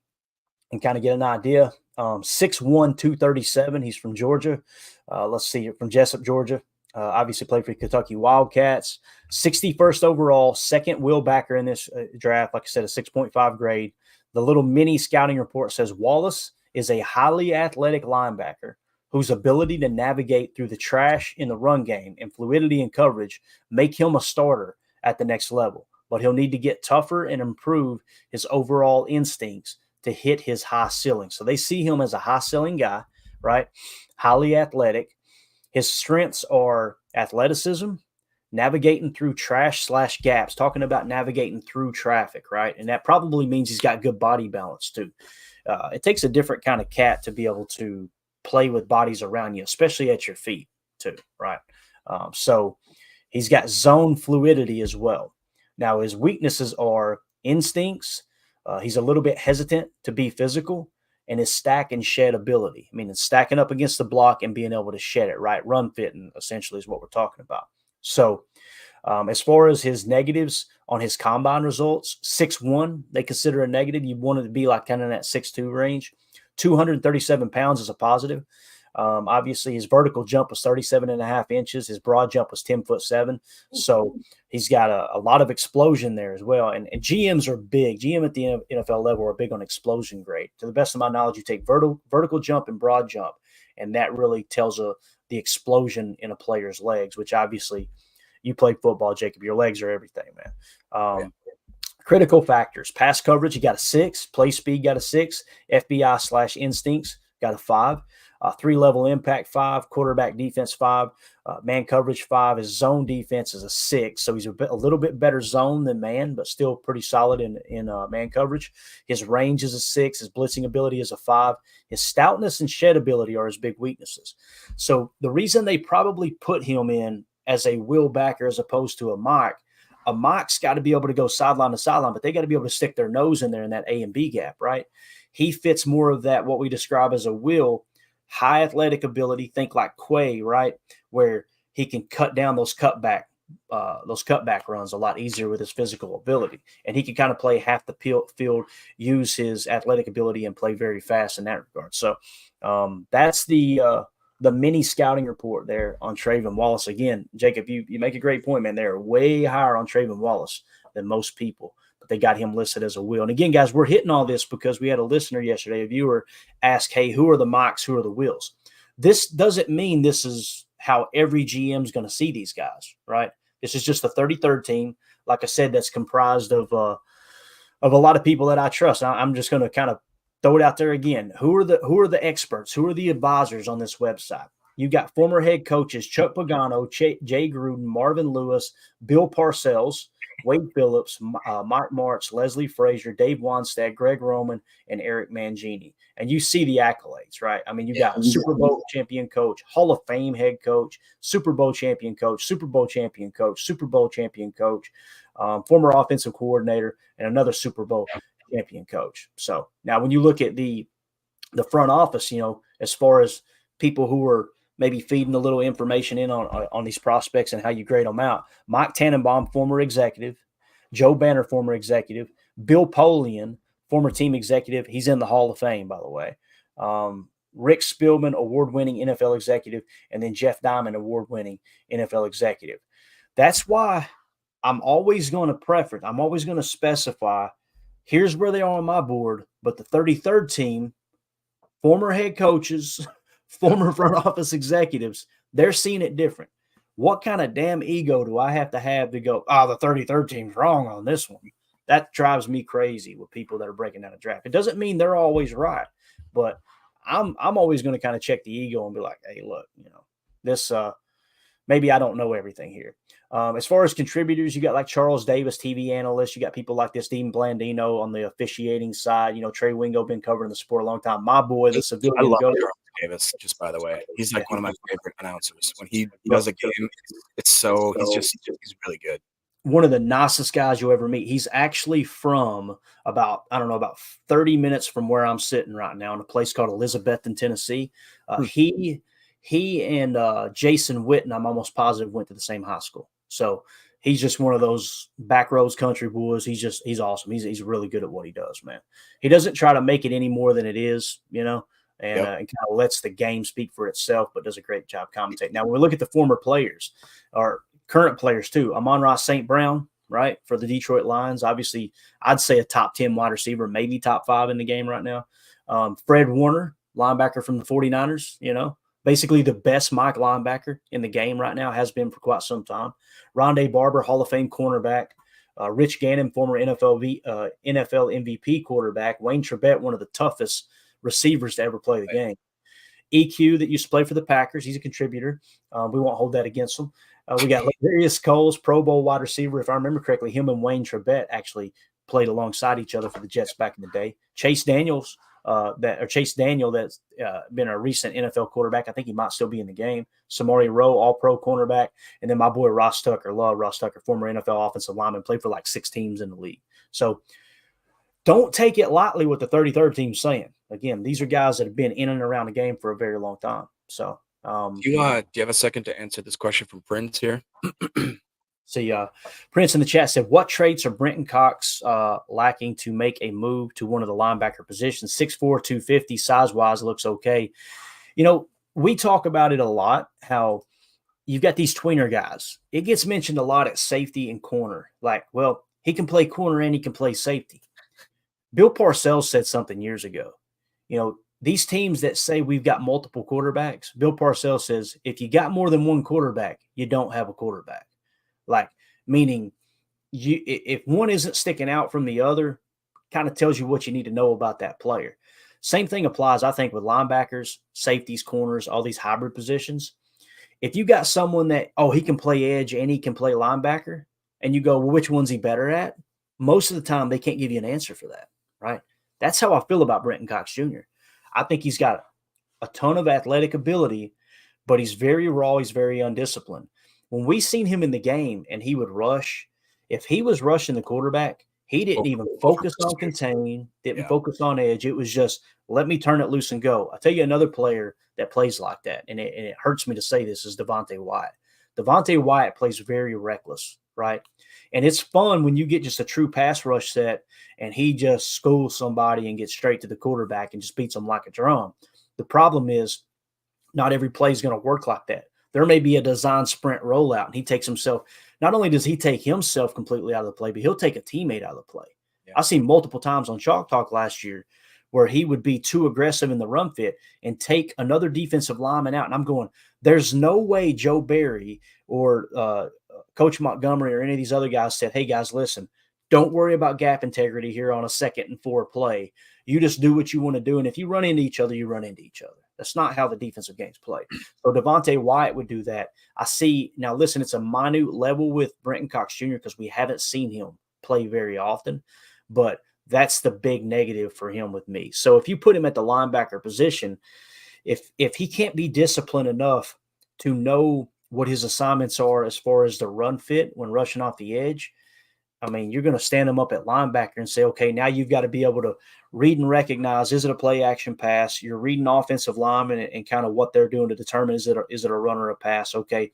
and kind of get an idea. 6'1", 237. He's from Georgia. Let's see, from Jessup, Georgia. Obviously played for Kentucky Wildcats. 61st overall, 2nd will backer in this draft. Like I said, a 6.5 grade. The little mini scouting report says Wallace is a highly athletic linebacker whose ability to navigate through the trash in the run game and fluidity in coverage make him a starter at the next level. But he'll need to get tougher and improve his overall instincts to hit his high ceiling. So they see him as a high ceiling guy, right? Highly athletic. His strengths are athleticism, navigating through trash/gaps, talking about navigating through traffic, right? And that probably means he's got good body balance too. It takes a different kind of cat to be able to play with bodies around you, especially at your feet too, right? So he's got zone fluidity as well. Now, his weaknesses are instincts. He's a little bit hesitant to be physical, and his stack and shed ability. I mean, it's stacking up against the block and being able to shed it, right? Run fitting, essentially, is what we're talking about. So, as far as his negatives on his combine results, 6'1", they consider a negative. You want it to be like kind of in that 6'2" range. 237 pounds is a positive. Obviously, his vertical jump was 37.5 inches. His broad jump was 10'7". So he's got a lot of explosion there as well. And GMs are big. GM at the NFL level are big on explosion grade. To the best of my knowledge, you take vertical jump and broad jump, and that really tells the explosion in a player's legs, which obviously you play football, Jacob. Your legs are everything, man. Critical factors. Pass coverage, you got a 6. Play speed, got a 6. FBI/instincts, got a 5. 3-level impact, 5. Quarterback defense, 5. Man coverage, 5. His zone defense is a 6. So he's a little bit better zone than man, but still pretty solid in man coverage. His range is a 6. His blitzing ability is a 5. His stoutness and shed ability are his big weaknesses. So the reason they probably put him in as a will backer as opposed to a mock's got to be able to go sideline to sideline, but they got to be able to stick their nose in there in that A and B gap, right? He fits more of that, what we describe as a will, high athletic ability, think like Quay, right? Where he can cut down those cutback runs a lot easier with his physical ability. And he can kind of play half the field, use his athletic ability, and play very fast in that regard. So that's the mini scouting report there on Trayvon Wallace. Again, Jacob, you make a great point, man. They're way higher on Trayvon Wallace than most people, but they got him listed as a will. And again, guys, we're hitting all this because we had a listener yesterday, a viewer, ask, hey, who are the mocks? Who are the wills? This doesn't mean this is how every GM is going to see these guys, right? This is just the 33rd team. Like I said, that's comprised of a lot of people that I trust. I'm just going to kind of throw it out there again. Who are the experts? Who are the advisors on this website? You got former head coaches Chuck Pagano, Jay Gruden, Marvin Lewis, Bill Parcells, Wade Phillips, Mike Martz, Leslie Frazier, Dave Wanstad, Greg Roman, and Eric Mangini. And you see the accolades, right? I mean, you got a Super Bowl champion coach, Hall of Fame head coach, Super Bowl champion coach, Super Bowl champion coach, Super Bowl champion coach, former offensive coordinator, and another Super Bowl champion coach. So now when you look at the front office, as far as people who are maybe feeding a little information in on these prospects and how you grade them out, Mike Tannenbaum, former executive, Joe Banner, former executive, Bill Polian, former team executive. He's in the Hall of Fame, by the way. Rick Spielman, award-winning NFL executive, and then Jeff Diamond, award-winning NFL executive. That's why I'm always going to specify, here's where they are on my board, but the 33rd team, former head coaches, former front office executives, they're seeing it different. What kind of damn ego do I have to go, the 33rd team's wrong on this one? That drives me crazy with people that are breaking down a draft. It doesn't mean they're always right, but I'm always going to kind of check the ego and be like, hey, look, this maybe I don't know everything here. As far as contributors, you got like Charles Davis, TV analyst. You got people like this, Dean Blandino on the officiating side. Trey Wingo, been covering the sport a long time. My boy, the civilian. I love Charles Davis, just by the way. He's like one of my favorite announcers. When he does a game, he's really good. One of the nicest guys you'll ever meet. He's actually from about 30 minutes from where I'm sitting right now in a place called Elizabethton, Tennessee. He and Jason Witten, I'm almost positive, went to the same high school. So he's just one of those back roads country boys. He's awesome. He's really good at what he does, man. He doesn't try to make it any more than it is, and kind of lets the game speak for itself, but does a great job commentating. Now, when we look at the former players, or current players too, Amon-Ra St. Brown, right, for the Detroit Lions, obviously I'd say a top 10 wide receiver, maybe top 5 in the game right now. Fred Warner, linebacker from the 49ers, basically the best Mike linebacker in the game right now, has been for quite some time. Rondé Barber, Hall of Fame cornerback. Rich Gannon, former NFL MVP quarterback. Wayne Trebet, one of the toughest receivers to ever play the game. EQ, that used to play for the Packers, he's a contributor. We won't hold that against him. We got Ladarius Coles, Pro Bowl wide receiver. If I remember correctly, him and Wayne Trebet actually played alongside each other for the Jets back in the day. Chase Daniels, or Chase Daniel, that's been a recent NFL quarterback. I think he might still be in the game. Samari Rowe, all-pro cornerback. And then my boy Ross Tucker, love Ross Tucker, former NFL offensive lineman, played for like 6 teams in the league. So don't take it lightly what the 33rd team's saying. Again, these are guys that have been in and around the game for a very long time. So do you have a second to answer this question from Prince here? See, Prince in the chat said, what traits are Brenton Cox lacking to make a move to one of the linebacker positions? 6'4", 250, size-wise looks okay. You know, we talk about it a lot, how you've got these tweener guys. It gets mentioned a lot at safety and corner. Like, well, he can play corner and he can play safety. Bill Parcells said something years ago. You know, these teams that say we've got multiple quarterbacks, Bill Parcells says, if you got more than one quarterback, you don't have a quarterback. Like, meaning if one isn't sticking out from the other, kind of tells you what you need to know about that player. Same thing applies, I think, with linebackers, safeties, corners, all these hybrid positions. If you got someone that, he can play edge and he can play linebacker, and you go, well, which one's he better at? Most of the time, they can't give you an answer for that, right? That's how I feel about Brenton Cox Jr. I think he's got a ton of athletic ability, but he's very raw. He's very undisciplined. When we seen him in the game and he would rush, if he was rushing the quarterback, he didn't even focus on contain, didn't focus on edge. It was just, let me turn it loose and go. I'll tell you another player that plays like that, and it hurts me to say this, is Devontae Wyatt. Devontae Wyatt plays very reckless, right? And it's fun when you get just a true pass rush set and he just schools somebody and gets straight to the quarterback and just beats them like a drum. The problem is not every play is going to work like that. There may be a design sprint rollout, and he takes himself. Not only does he take himself completely out of the play, but he'll take a teammate out of the play. Yeah. I've seen multiple times on Chalk Talk last year where he would be too aggressive in the run fit and take another defensive lineman out. And I'm going, there's no way Joe Barry or Coach Montgomery or any of these other guys said, hey, guys, listen, don't worry about gap integrity here on a 2nd and 4 play. You just do what you want to do. And if you run into each other, you run into each other. That's not how the defensive games play. So Devontae Wyatt would do that. I see now, listen, it's a minute level with Brenton Cox Jr. because we haven't seen him play very often, but that's the big negative for him with me. So if you put him at the linebacker position, if he can't be disciplined enough to know what his assignments are as far as the run fit when rushing off the edge, I mean, you're going to stand him up at linebacker and say, okay, now you've got to be able to read and recognize, is it a play action pass? You're reading offensive linemen and kind of what they're doing to determine, is it a run or a pass? Okay,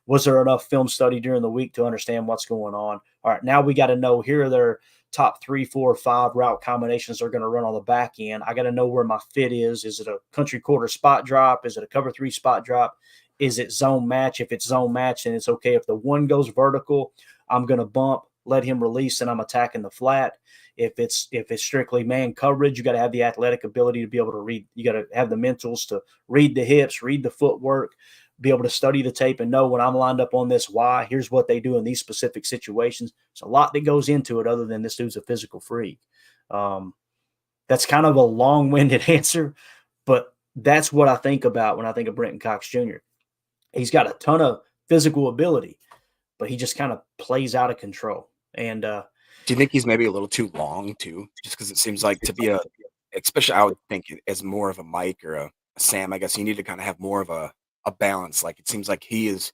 was there enough film study during the week to understand what's going on? All right, now we got to know, here are their top 3, 4, 5 route combinations they're going to run on the back end. I got to know where my fit is. Is it a country quarter spot drop? Is it a cover 3 spot drop? Is it zone match? If it's zone match, then it's okay. If the one goes vertical, I'm going to bump, let him release, and I'm attacking the flat. If it's strictly man coverage, you got to have the athletic ability to be able to read. You got to have the mentals to read the hips, read the footwork, be able to study the tape and know when I'm lined up on this Y, here's what they do in these specific situations. There's a lot that goes into it other than this dude's a physical freak. That's kind of a long-winded answer, but that's what I think about when I think of Brenton Cox Jr. He's got a ton of physical ability, but he just kind of plays out of control. And do you think he's maybe a little too long too? Just because it seems like to be especially I would think as more of a Mike or a Sam, I guess you need to kind of have more of a balance. Like it seems like he's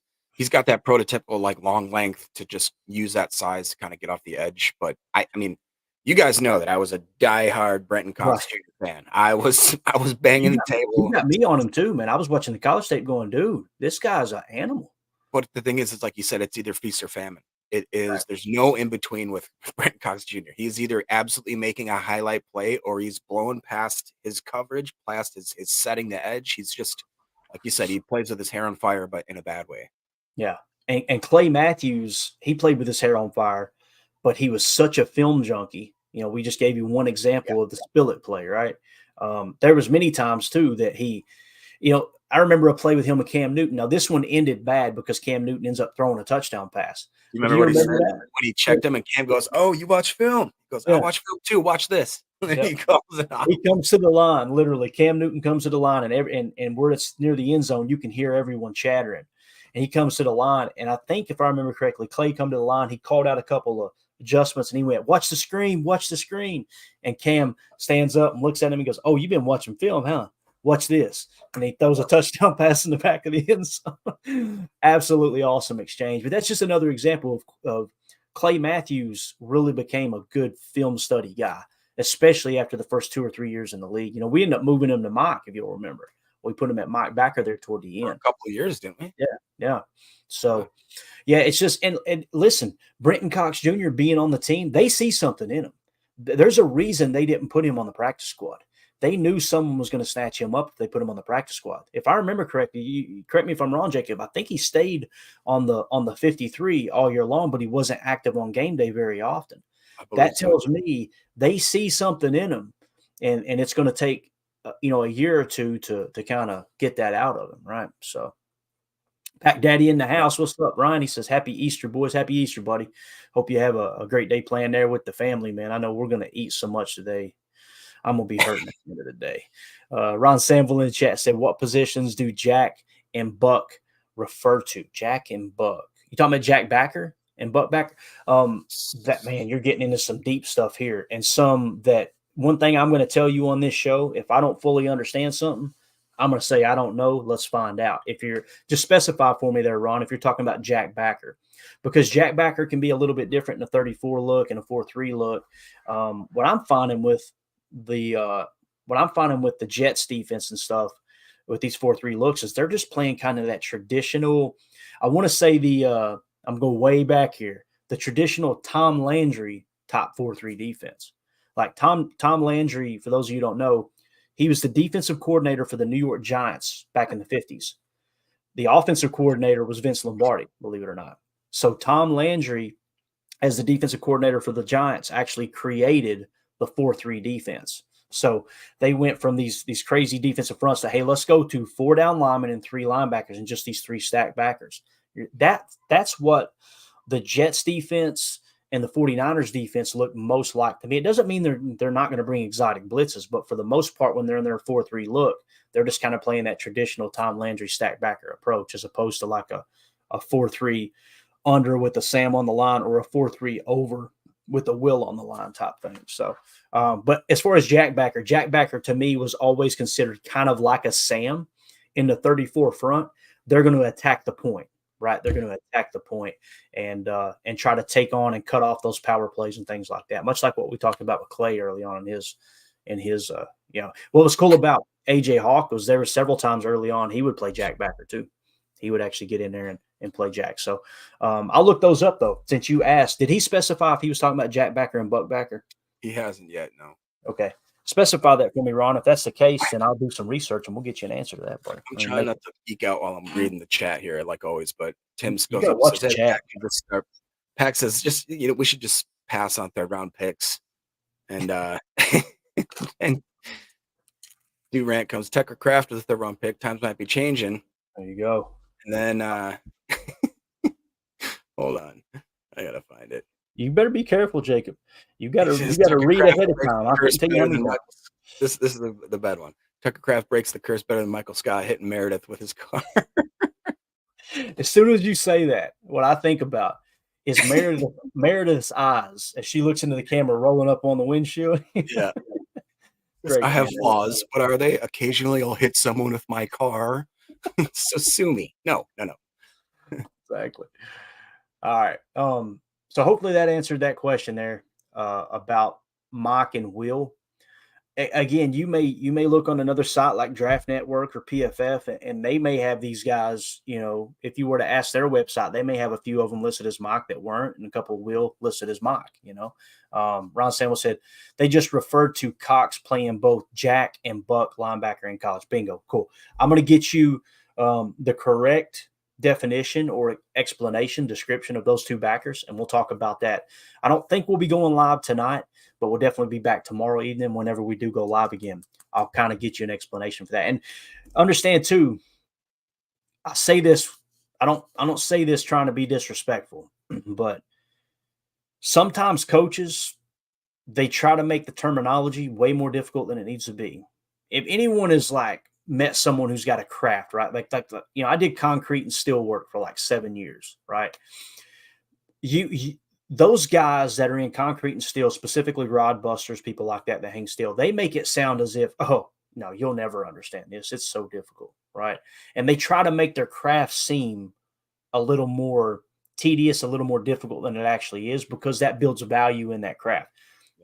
got that prototypical like long length to just use that size to kind of get off the edge. But I mean, you guys know that I was a diehard Brenton Cox Jr. fan. I was banging the table. You got me on him too, man. I was watching the college tape going, dude, this guy's an animal. But the thing is, it's like you said, it's either feast or famine. It is. Right. There's no in between with Brenton Cox Jr. He's either absolutely making a highlight play or he's blowing past his coverage, past his setting the edge. He's just, like you said, he plays with his hair on fire, but in a bad way. Yeah. And Clay Matthews, he played with his hair on fire, but he was such a film junkie. You know, we just gave you one example of the spill it play, right? There was many times too that he, you know, I remember a play with him with Cam Newton. Now, this one ended bad because Cam Newton ends up throwing a touchdown pass. You remember what he said when he checked him and Cam goes, "Oh, you watch film?" He goes, "I watch film too. Watch this." Yep. He comes to the line, literally. Cam Newton comes to the line, and where it's near the end zone, you can hear everyone chattering. And he comes to the line, and I think if I remember correctly, Clay come to the line. He called out a couple of adjustments, and he went, watch the screen, watch the screen. And Cam stands up and looks at him and goes, oh, you've been watching film, huh? Watch this. And he throws a touchdown pass in the back of the end zone. Absolutely awesome exchange. But that's just another example of Clay Matthews really became a good film study guy, especially after the first 2 or 3 years in the league. You know, we ended up moving him to Mike, if you'll remember. We put him at Mike Backer there toward the end. For a couple of years, didn't we? Yeah. So, yeah, it's just, and listen, Brenton Cox Jr. being on the team, they see something in him. There's a reason they didn't put him on the practice squad. They knew someone was going to snatch him up if they put him on the practice squad. If I remember correctly, you correct me if I'm wrong, Jacob, I think he stayed on the 53 all year long, but he wasn't active on game day very often. That tells me they see something in him, and it's going to take a year or two to kind of get that out of him, right? So, Pack Daddy in the house. What's up, Ryan? He says, happy Easter, boys. Happy Easter, buddy. Hope you have a great day playing there with the family, man. I know we're going to eat so much today. I'm going to be hurting at the end of the day. Ron Samville in the chat said, what positions do Jack and Buck refer to? Jack and Buck. You talking about Jack Backer and Buck Backer? That, man, you're getting into some deep stuff here. And some that one thing I'm going to tell you on this show, if I don't fully understand something, I'm going to say, I don't know. Let's find out. If you're just specify for me there, Ron, if you're talking about Jack Backer, because Jack Backer can be a little bit different in a 34 look and a 4-3 look. What I'm finding with the Jets defense and stuff with these 4-3 looks is they're just playing kind of that traditional. I want to say I'm going way back here, the traditional Tom Landry top 4-3 defense. Like Tom Landry, for those of you who don't know, he was the defensive coordinator for the New York Giants back in the 50s. The offensive coordinator was Vince Lombardi, believe it or not. So Tom Landry, as the defensive coordinator for the Giants, actually created the 4-3 defense. So they went from these crazy defensive fronts to, hey, let's go to 4 down linemen and 3 linebackers and just these 3 stacked backers. That's what the Jets defense and the 49ers defense look most like to me. It doesn't mean they're not going to bring exotic blitzes, but for the most part, when they're in their 4-3 look, they're just kind of playing that traditional Tom Landry stack backer approach, as opposed to like a 4-3 under with a Sam on the line or a 4-3 over with a Will on the line type thing. So, but as far as Jack Backer to me was always considered kind of like a Sam in the 34 front. They're going to attack the point. Right, they're going to attack the point and try to take on and cut off those power plays and things like that. Much like what we talked about with Clay early on in his. What was cool about AJ Hawk was there were several times early on he would play Jack Backer too. He would actually get in there and play Jack. So I'll look those up though. Since you asked, did he specify if he was talking about Jack Backer and Buck Backer? He hasn't yet. No. Okay. Specify that for me, Ron. If that's the case, then I'll do some research and we'll get you an answer to that, buddy. I'm trying not to geek out while I'm reading the chat here, like always. But Tim goes up and says, hey, Pack says, just we should just pass on 3rd round picks, and and Durant comes. Tucker Kraft with a 3rd round pick. Times might be changing. There you go. And then hold on, I gotta find it. You better be careful, Jacob. You got to read ahead of time. I can tell you how many times. This is the bad one. Tucker Kraft breaks the curse better than Michael Scott hitting Meredith with his car. As soon as you say that, what I think about is Meredith's eyes as she looks into the camera rolling up on the windshield. Yeah. I have flaws. What are they? Occasionally I'll hit someone with my car. So sue me. No. Exactly. All right. So hopefully that answered that question there about Mike and Will. Again, you may look on another site like Draft Network or PFF, and they may have these guys, if you were to ask their website, they may have a few of them listed as Mike that weren't, and a couple of Will listed as Mike, Ron Samuel said they just referred to Cox playing both Jack and Buck linebacker in college. Bingo. Cool. I'm going to get you the correct definition or explanation, description of those 2 backers, and we'll talk about that. I don't think we'll be going live tonight, but we'll definitely be back tomorrow evening whenever we do go live again. I'll kind of get you an explanation for that. And understand too, I say this, I don't say this trying to be disrespectful, but sometimes coaches, they try to make the terminology way more difficult than it needs to be. If anyone is like met someone who's got a craft, right? Like I did concrete and steel work for like 7 years, right? those guys that are in concrete and steel, specifically rod busters, people like that hang steel, they make it sound as if, oh, no, you'll never understand this. It's so difficult, right? And they try to make their craft seem a little more tedious, a little more difficult than it actually is, because that builds value in that craft.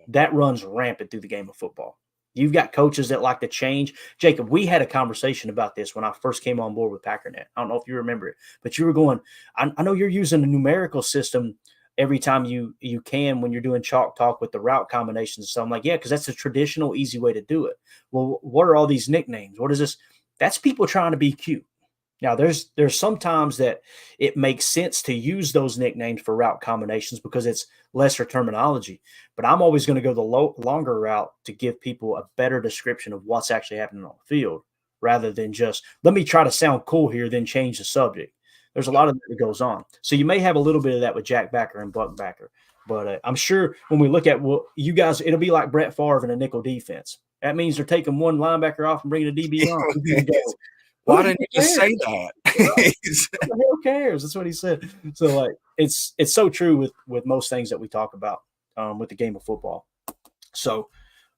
That runs rampant through the game of football. You've got coaches that like to change. Jacob, we had a conversation about this when I first came on board with Packernet. I don't know if you remember it, but you were going, I know you're using a numerical system every time you can when you're doing chalk talk with the route combinations. So I'm like, yeah, because that's a traditional, easy way to do it. Well, what are all these nicknames? What is this? That's people trying to be cute. Now, there's sometimes that it makes sense to use those nicknames for route combinations because it's lesser terminology. But I'm always going to go the longer route to give people a better description of what's actually happening on the field, rather than just, let me try to sound cool here, then change the subject. There's a lot of that goes on. So you may have a little bit of that with Jack Backer and Buck Backer. But I'm sure when we look at you guys, it'll be like Brett Favre in a nickel defense. That means they're taking one linebacker off and bringing a DB on. Why didn't you just say that? Who cares? That's what he said. So, like, it's so true with most things that we talk about with the game of football. So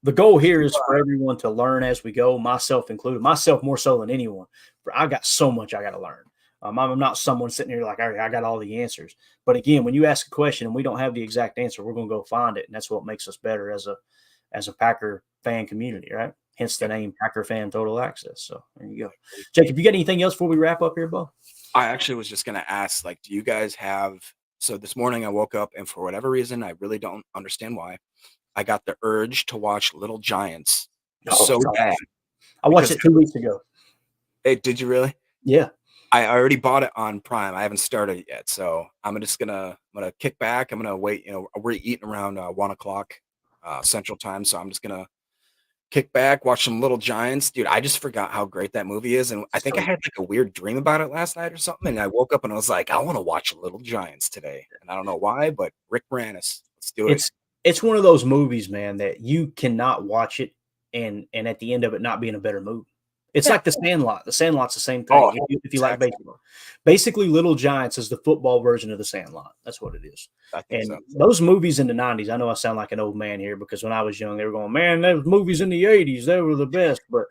the goal here is for everyone to learn as we go, myself included, myself more so than anyone. I got so much I got to learn. I'm not someone sitting here like, I got all the answers. But again, when you ask a question and we don't have the exact answer, we're going to go find it. And that's what makes us better as a Packer fan community, right? Hence the name Packer Fan Total Access. So there you go. Jacob, you got anything else before we wrap up here, Bo? I actually was just going to ask, like, do you guys have – so this morning I woke up and for whatever reason, I really don't understand why, I got the urge to watch Little Giants so bad. I watched it 2 weeks ago. Hey, did you really? Yeah. I already bought it on Prime. I haven't started it yet. So I'm just going to kick back. I'm going to wait. We're eating around 1 o'clock Central Time. So I'm just going to kick back, watch some Little Giants. Dude, I just forgot how great that movie is. And I think I had like a weird dream about it last night or something. And I woke up and I was like, I want to watch Little Giants today. And I don't know why, but Rick Moranis, let's do it. It's one of those movies, man, that you cannot watch it and at the end of it not be in a better mood. It's like The Sandlot. The Sandlot's the same thing. If you like baseball, basically, Little Giants is the football version of The Sandlot. That's what it is. And those movies in the 90s, I know I sound like an old man here because when I was young, they were going, man, those movies in the 80s, they were the best. But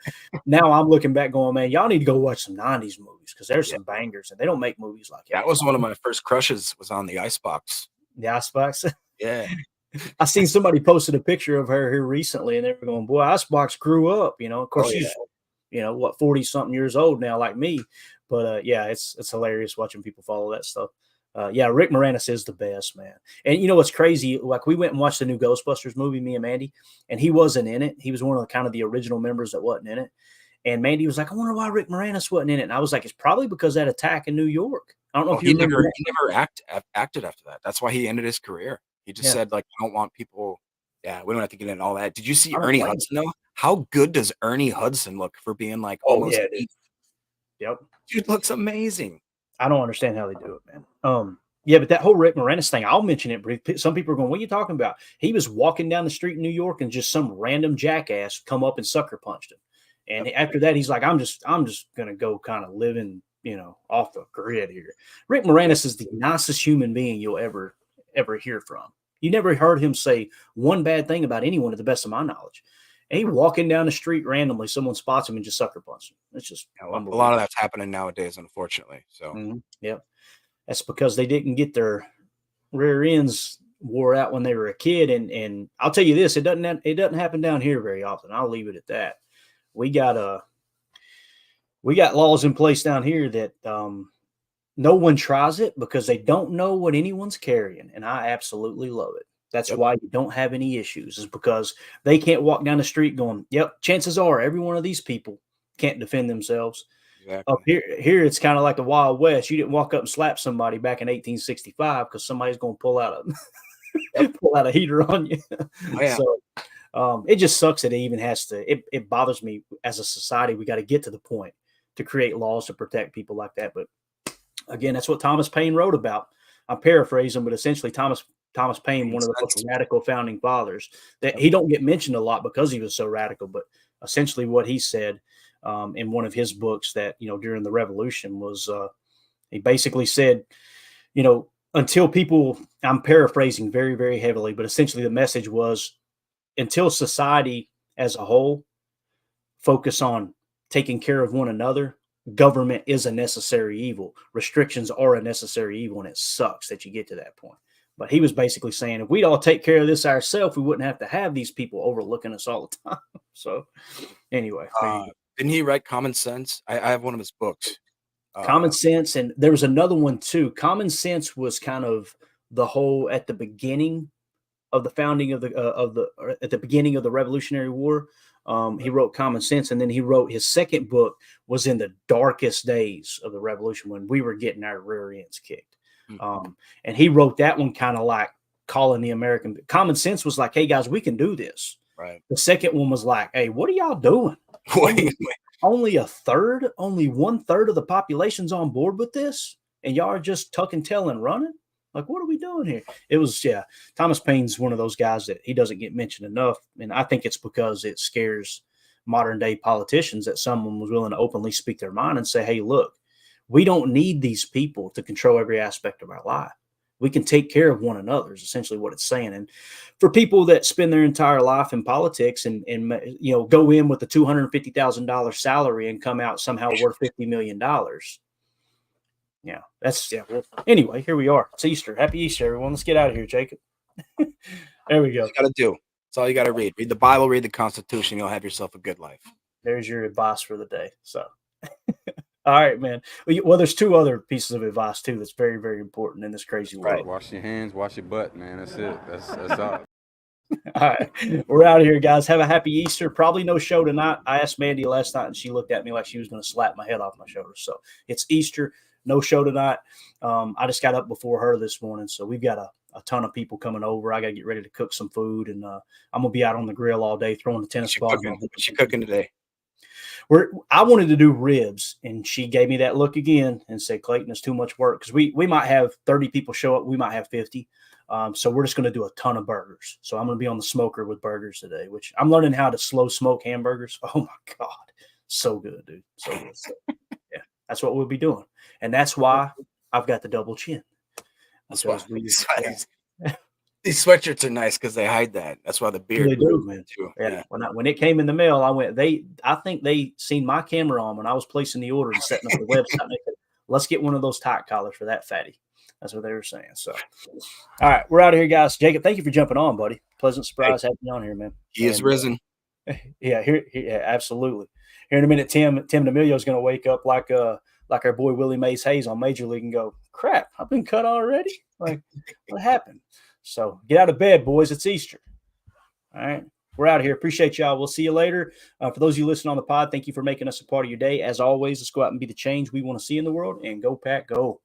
now I'm looking back going, man, y'all need to go watch some 90s movies because there's some bangers and they don't make movies like that. That was one of my first crushes, was on the Icebox. The Icebox? Yeah. I seen somebody posted a picture of her here recently and they were going, boy, Icebox grew up. Of course, she's 40-something years old now, like me. But yeah, it's hilarious watching people follow that stuff. Yeah, Rick Moranis is the best, man. And you know what's crazy? Like, we went and watched the new Ghostbusters movie, me and Mandy, and he wasn't in it. He was one of the original members that wasn't in it. And Mandy was like, I wonder why Rick Moranis wasn't in it. And I was like, it's probably because of that attack in New York. I don't know if you remember. He never acted after that. That's why he ended his career. He just said, like, I don't want people. Yeah, we don't have to get into all that. Did you see Ernie Hudson, though? How good does Ernie Hudson look for being like almost 8? Yep. Dude looks amazing. I don't understand how they do it, man. Yeah, but that whole Rick Moranis thing, I'll mention it brief. Some people are going, what are you talking about? He was walking down the street in New York and just some random jackass come up and sucker punched him. And after that, he's like, I'm just going to go kind of living, off the grid here. Rick Moranis is the nicest human being you'll ever hear from. You never heard him say one bad thing about anyone, to the best of my knowledge. And he walking down the street randomly, someone spots him and just sucker punches him. It's just a lot of that's happening nowadays, unfortunately. So yeah, that's because they didn't get their rear ends wore out when they were a kid. And I'll tell you this, it doesn't happen down here very often. I'll leave it at that. We got laws in place down here that no one tries it because they don't know what anyone's carrying. And I absolutely love it. That's why you don't have any issues, is because they can't walk down the street going, yep, chances are every one of these people can't defend themselves. Exactly. Up here it's kind of like the Wild West. You didn't walk up and slap somebody back in 1865 because somebody's going to pull out a heater on you. Oh, yeah. So it just sucks that it even has to. It bothers me as a society. We got to get to the point to create laws to protect people like that. But again, that's what Thomas Paine wrote about. I'm paraphrasing, but essentially Thomas Paine, one of the most radical founding fathers, that he don't get mentioned a lot because he was so radical, but essentially what he said in one of his books that, during the revolution was, he basically said, until people, I'm paraphrasing very, very heavily, but essentially the message was until society as a whole focus on taking care of one another, government is a necessary evil. Restrictions are a necessary evil, and it sucks that you get to that point. But he was basically saying if we'd all take care of this ourselves, we wouldn't have to have these people overlooking us all the time. So anyway. Didn't he write Common Sense? I have one of his books. Common Sense, and there was another one too. Common Sense was kind of the whole at the beginning of the founding of at the beginning of the Revolutionary War. He wrote Common Sense, and then he wrote his second book was in the darkest days of the Revolution when we were getting our rear ends kicked. And he wrote that one kind of like calling the American. Common Sense was like, hey guys, we can do this. Right. The second one was like, hey, what are y'all doing? Only 1/3 of the population's on board with this, and y'all are just tucking tail and running. Like, what are we doing here? It was, Thomas Paine's one of those guys that he doesn't get mentioned enough. And I think it's because it scares modern day politicians that someone was willing to openly speak their mind and say, hey, look, we don't need these people to control every aspect of our life. We can take care of one another is essentially what it's saying. And for people that spend their entire life in politics and go in with a $250,000 salary and come out somehow worth $50 million. Well, anyway, here we are. It's Easter. Happy Easter, everyone. Let's get out of here, Jacob. There we go. You got to do. That's all you got to read. Read the Bible, read the Constitution. You'll have yourself a good life. There's your advice for the day. So, all right, man. Well, there's two other pieces of advice, too, that's very, very important in this crazy world. Right. Wash your hands, wash your butt, man. That's it. That's all. All right. We're out of here, guys. Have a happy Easter. Probably no show tonight. I asked Mandy last night, and she looked at me like she was going to slap my head off my shoulders. So it's Easter. No show tonight. I just got up before her this morning, so we've got a ton of people coming over. I got to get ready to cook some food, and I'm going to be out on the grill all day throwing the tennis ball. What's she cooking today? I wanted to do ribs, and she gave me that look again and said, Clayton, it's too much work because we might have 30 people show up. We might have 50. So we're just going to do a ton of burgers. So I'm going to be on the smoker with burgers today, which I'm learning how to slow smoke hamburgers. Oh, my God. So good, dude. So good. So, yeah, that's what we'll be doing. And that's why I've got the double chin. These sweatshirts are nice because they hide that. That's why the beard. They do, man. Too. Yeah. When it came in the mail, I think they seen my camera on when I was placing the order and setting up the website. They said, let's get one of those tight collars for that fatty. That's what they were saying. So, all right, we're out of here, guys. Jacob, thank you for jumping on, buddy. Pleasant surprise having you on here, man. He is risen. Yeah, absolutely. Here in a minute, Tim D'Amelio is going to wake up like our boy Willie Mays Hayes on Major League and go, crap, I've been cut already? Like, what happened? So get out of bed, boys. It's Easter. All right. We're out of here. Appreciate y'all. We'll see you later. For those of you listening on the pod, thank you for making us a part of your day. As always, let's go out and be the change we want to see in the world, and go Pack, go.